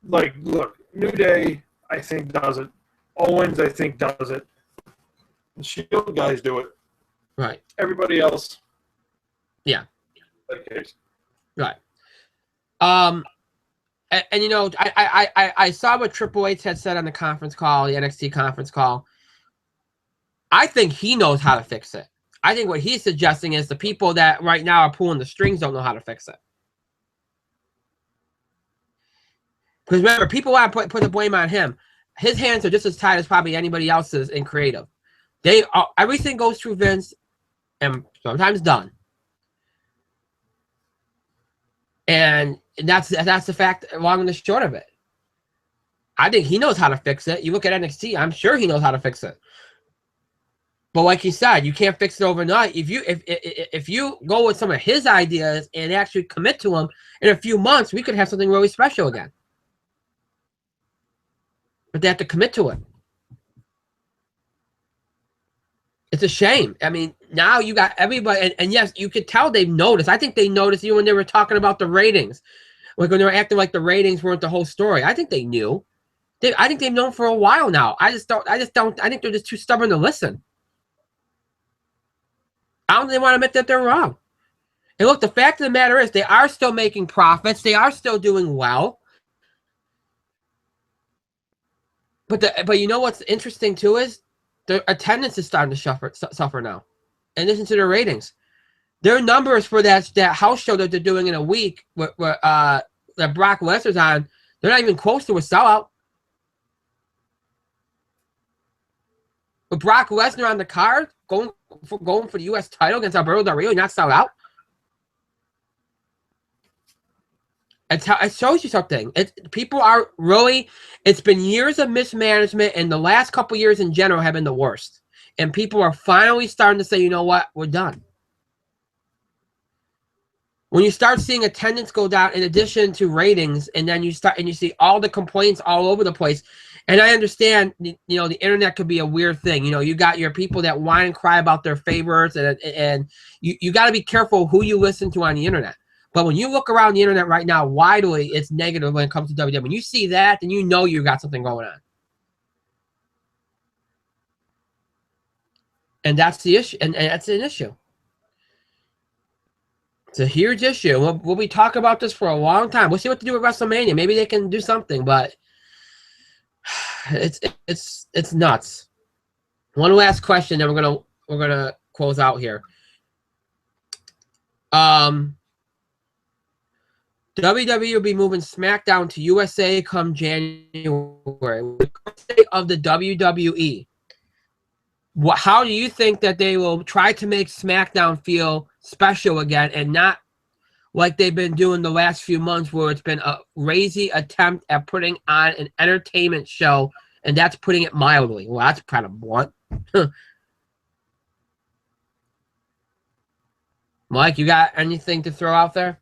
Like, look, New Day, I think does it. Owens, I think does it. The Shield guys do it. Right. Everybody else. Yeah. Okay. Right. And you know, I saw what Triple H had said on the conference call, the NXT conference call. I think he knows how to fix it. I think what he's suggesting is the people that right now are pulling the strings don't know how to fix it. Because remember, people want to put the blame on him. His hands are just as tight as probably anybody else's in creative. Everything goes through Vince, and sometimes Dunn. And that's the fact, long and the short of it. I think he knows how to fix it. You look at NXT, I'm sure he knows how to fix it. But like you said, you can't fix it overnight. If you go with some of his ideas and actually commit to them, in a few months, we could have something really special again. But they have to commit to it. It's a shame. I mean, now you got everybody, and yes, you could tell they've noticed. I think they noticed even when they were talking about the ratings, like when they were acting like the ratings weren't the whole story. I think they knew. I think they've known for a while now. I think they're just too stubborn to listen. I don't think they want to admit that they're wrong. And look, the fact of the matter is they are still making profits. They are still doing well. But you know what's interesting too is the attendance is starting to suffer now. And listen to their ratings. Their numbers for that house show that they're doing in a week that Brock Lesnar's on, they're not even close to a sellout. With Brock Lesnar on the card, going for the U.S. title against Alberto Del Rio, not sell out. It shows you something. People are really. It's been years of mismanagement, and the last couple years in general have been the worst. And people are finally starting to say, you know what, we're done. When you start seeing attendance go down, in addition to ratings, and then you see all the complaints all over the place. And I understand, the internet could be a weird thing. You got your people that whine and cry about their favorites, and you got to be careful who you listen to on the internet. But when you look around the internet right now, widely, it's negative when it comes to WWE. When you see that, then you know you got something going on. And that's the issue. And that's an issue. It's a huge issue. We'll be talking about this for a long time. We'll see what to do with WrestleMania. Maybe they can do something, but it's nuts. One last question, then we're gonna close out here. WWE will be moving SmackDown to USA come January. The birthday of the WWE. How do you think that they will try to make SmackDown feel special again and not like they've been doing the last few months where it's been a crazy attempt at putting on an entertainment show, and that's putting it mildly. Well, that's kind of blunt. Mike, you got anything to throw out there?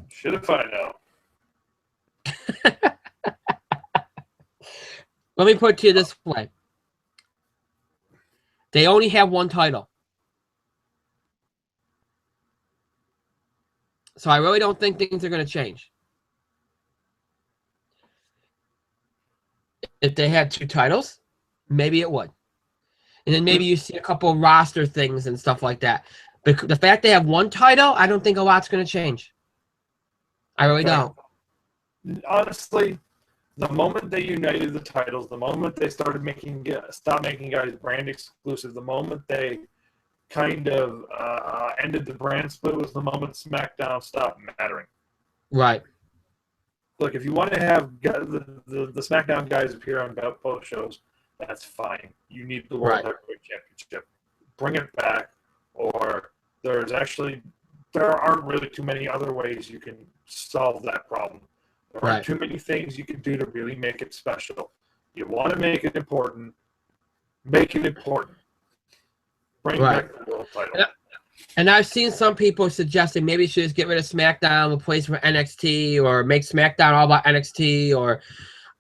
Shit if I know. Let me put it to you this way. They only have one title. So I really don't think things are going to change. If they had two titles, maybe it would. And then maybe you see a couple of roster things and stuff like that. But the fact they have one title, I don't think a lot's going to change. I really don't. Honestly, the moment they united the titles, the moment they started stop making guys brand exclusive, the moment they kind of ended the brand split was the moment SmackDown stopped mattering. Right. Look, if you want to have the SmackDown guys appear on both shows, that's fine. You need the World Heavyweight Championship. Bring it back, or there aren't really too many other ways you can solve that problem. There aren't too many things you can do to really make it special. You want to make it important, make it important. Bring back the world title. And I've seen some people suggesting maybe you should just get rid of SmackDown, replace it with NXT, or make SmackDown all about NXT. Or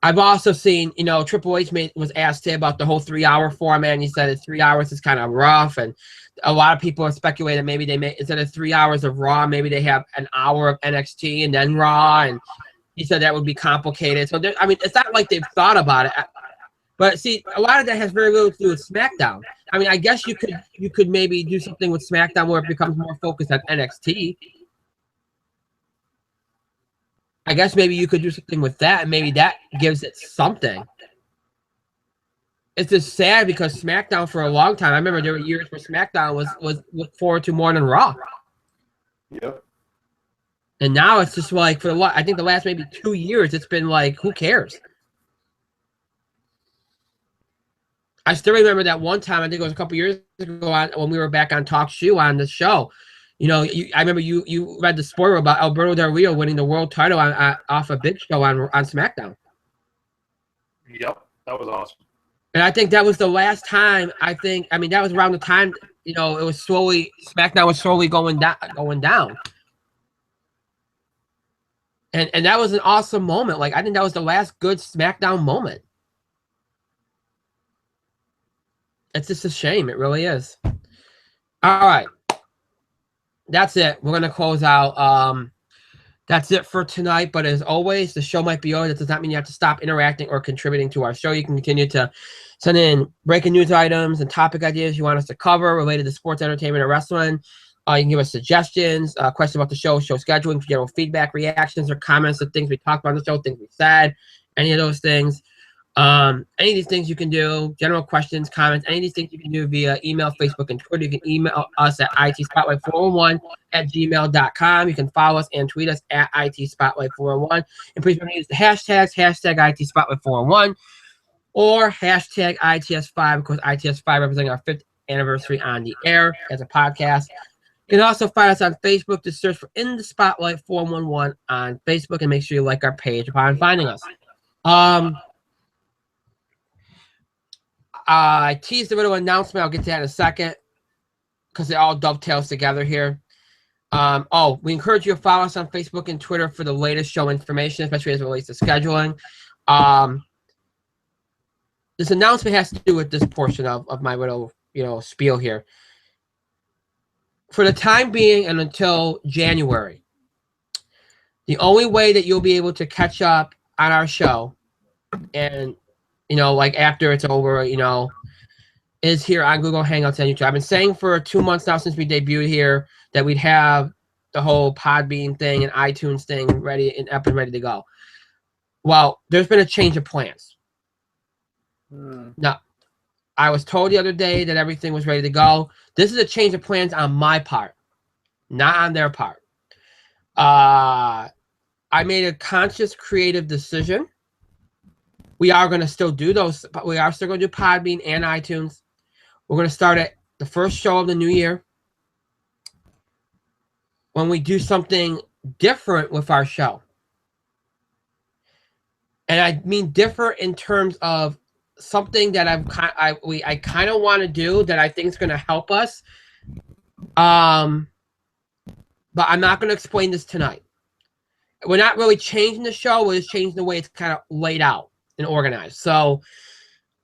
I've also seen, Triple H was asked today about the whole 3-hour format, and he said that 3 hours is kind of rough. And a lot of people are speculating maybe they may, instead of 3 hours of Raw, maybe they have an hour of NXT and then Raw. And he said that would be complicated. So, it's not like they've thought about it. But see, a lot of that has very little to do with SmackDown. I mean, I guess you could maybe do something with SmackDown where it becomes more focused on NXT. I guess maybe you could do something with that, and maybe that gives it something. It's just sad because SmackDown for a long time, I remember there were years where SmackDown was looked forward to more than Raw. Yep. And now it's just like I think the last maybe 2 years, it's been like, who cares? I still remember that one time, I think it was a couple years ago when we were back on Talk Shoe on the show. I remember you read the spoiler about Alberto Del Rio winning the world title off a Big Show on SmackDown. Yep, that was awesome. And I think that was the last time. That was around the time it was SmackDown was slowly going down. And that was an awesome moment. Like, I think that was the last good SmackDown moment. It's just a shame. It really is. All right. That's it. We're going to close out. That's it for tonight. But as always, the show might be over. That does not mean you have to stop interacting or contributing to our show. You can continue to send in breaking news items and topic ideas you want us to cover related to sports, entertainment, or wrestling. You can give us suggestions, questions about the show scheduling, general feedback, reactions, or comments to things we talked about on the show, things we said, any of those things. Any of these things you can do, general questions, comments, any of these things you can do via email, Facebook, and Twitter. You can email us at itspotlight401@gmail.com. You can follow us and tweet us at itspotlight401. And please remember to use the hashtags, #itspotlight401 or hashtag ITS5, because ITS5 representing our 5th anniversary on the air as a podcast. You can also find us on Facebook. Just search for In the Spotlight 411 on Facebook, and make sure you like our page upon finding us. I teased a little announcement. I'll get to that in a second because it all dovetails together here. We encourage you to follow us on Facebook and Twitter for the latest show information, especially as it relates to scheduling. This announcement has to do with this portion of my little, spiel here. For the time being and until January, the only way that you'll be able to catch up on our show and, like after it's over, is here on Google Hangouts and YouTube. I've been saying for 2 months now since we debuted here that we'd have the whole Podbean thing and iTunes thing ready and up and ready to go. Well, there's been a change of plans. Now, I was told the other day that everything was ready to go. This is a change of plans on my part, not on their part. I made a conscious, creative decision. We are going to still do those. We are still going to do Podbean and iTunes. We're going to start at the first show of the new year when we do something different with our show. And I mean different in terms of something that I kind of want to do that I think is going to help us. But I'm not going to explain this tonight. We're not really changing the show. We're just changing the way it's kind of laid out and organized. So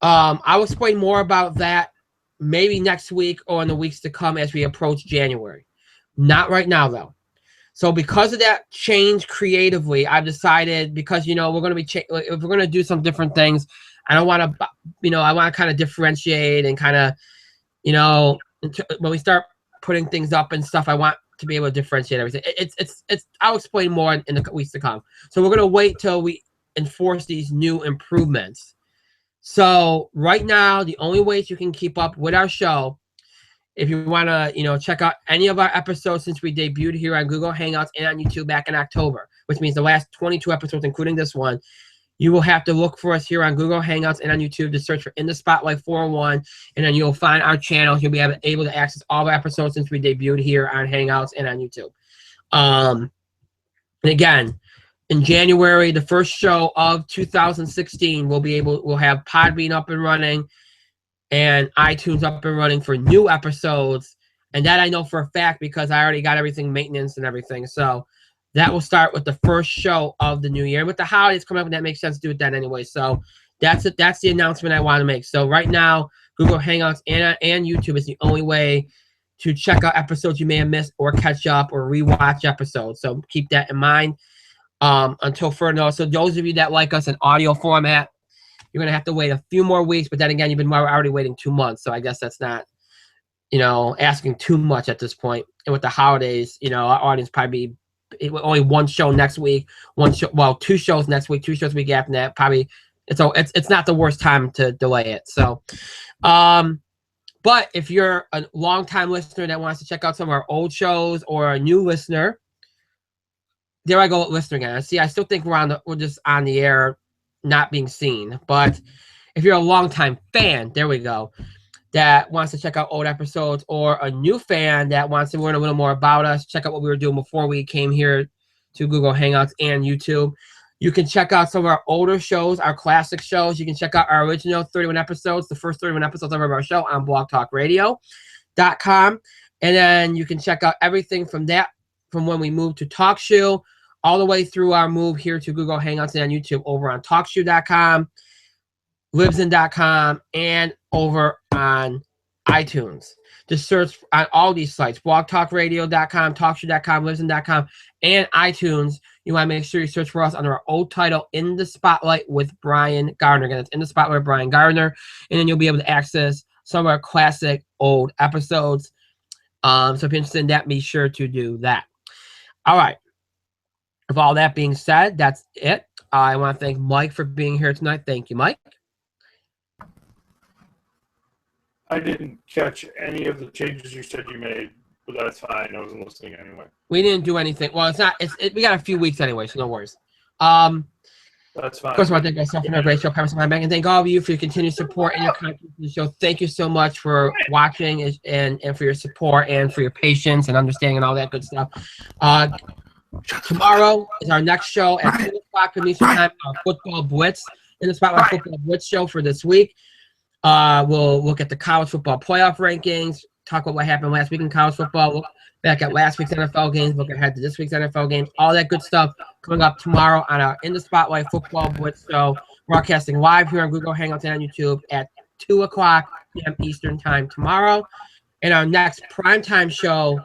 I'll explain more about that maybe next week or in the weeks to come as we approach January. Not right now, though. So because of that change creatively, I've decided, because, we're going to be if we're going to do some different things, I don't want to, I want to kind of differentiate and kind of, when we start putting things up and stuff, I want to be able to differentiate everything. It's I'll explain more in the weeks to come. So we're going to wait till we enforce these new improvements. So right now, the only ways you can keep up with our show, if you want to, check out any of our episodes since we debuted here on Google Hangouts and on YouTube back in October, which means the last 22 episodes, including this one, you will have to look for us here on Google Hangouts and on YouTube to search for In the Spotlight 401, and then you'll find our channel. You'll be able to access all our episodes since we debuted here on Hangouts and on YouTube. And again, in January, the first show of 2016, we'll have Podbean up and running and iTunes up and running for new episodes. And that I know for a fact because I already got everything maintenance and everything. So that will start with the first show of the new year. And with the holidays coming up, that makes sense to do it then anyway. So that's it. That's the announcement I want to make. So right now, Google Hangouts and YouTube is the only way to check out episodes you may have missed or catch up or rewatch episodes. So keep that in mind. Until further notice. So those of you that like us in audio format, you're going to have to wait a few more weeks. But then again, you've been already waiting 2 months. So I guess that's not, asking too much at this point. And with the holidays, our audience probably only one show next week, 2 shows next week, 2 shows week after that. Probably it's not the worst time to delay it. So, but if you're a longtime listener that wants to check out some of our old shows or a new listener, there I go with listener again. See, I still think we're just on the air, not being seen. But if you're a longtime fan, there we go, that wants to check out old episodes, or a new fan that wants to learn a little more about us, check out what we were doing before we came here to Google Hangouts and YouTube. You can check out some of our older shows, our classic shows. You can check out our original 31 episodes, the first 31 episodes of our show on blogtalkradio.com. And then you can check out everything from when we moved to TalkShoe, all the way through our move here to Google Hangouts and on YouTube over on TalkShoe.com, Libsyn.com, and over on iTunes. Just search on all these sites, blogtalkradio.com, TalkShoe.com, Libsyn.com, and iTunes. You want to make sure you search for us under our old title, In the Spotlight with Brian Gardner. Again, it's In the Spotlight with Brian Gardner. And then you'll be able to access some of our classic old episodes. So if you're interested in that, be sure to do that. All right. With all that being said, that's it. I want to thank Mike for being here tonight. Thank you, Mike. I didn't catch any of the changes you said you made, but that's fine. I wasn't listening anyway. We didn't do anything. Well, it's not. We got a few weeks anyway, so no worries. That's fine. Of course, I want to thank myself for a great show, and thank all of you for your continued support and your contribution to the show. Thank you so much for watching and for your support and for your patience and understanding and all that good stuff. Tomorrow is our next show at 2 o'clock Eastern Time, our Football Blitz, In the Spotlight Football Blitz show for this week. We'll look at the college football playoff rankings, talk about what happened last week in college football, look back at last week's NFL games, look ahead to this week's NFL games, all that good stuff coming up tomorrow on our In the Spotlight Football Blitz show, broadcasting live here on Google Hangouts and on YouTube at 2 o'clock p.m. Eastern Time tomorrow. And our next primetime show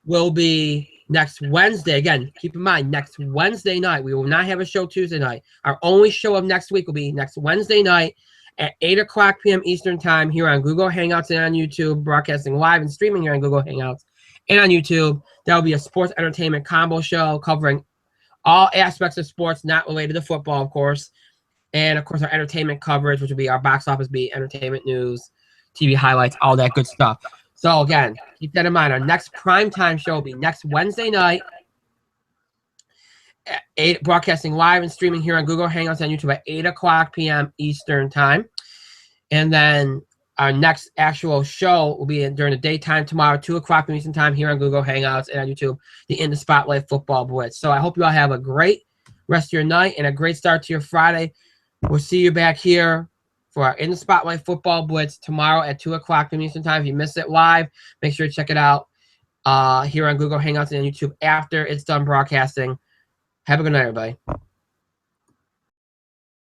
will be next Wednesday. Again, keep in mind, next Wednesday night. We will not have a show Tuesday night. Our only show of next week will be next Wednesday night at 8 o'clock p.m. Eastern Time here on Google Hangouts and on YouTube, broadcasting live and streaming here on Google Hangouts and on YouTube. There will be a sports entertainment combo show covering all aspects of sports not related to football, of course. And, of course, our entertainment coverage, which will be our box office beat, entertainment news, TV highlights, all that good stuff. So, again, keep that in mind. Our next primetime show will be next Wednesday night, at 8, broadcasting live and streaming here on Google Hangouts and YouTube at 8 o'clock p.m. Eastern Time. And then our next actual show will be during the daytime tomorrow, 2 o'clock Eastern Time here on Google Hangouts and on YouTube, the In the Spotlight Football Blitz. So I hope you all have a great rest of your night and a great start to your Friday. We'll see you back here for our In the Spotlight Football Blitz tomorrow at 2 o'clock Eastern Time. If you missed it live, make sure to check it out here on Google Hangouts and on YouTube after it's done broadcasting. Have a good night, everybody.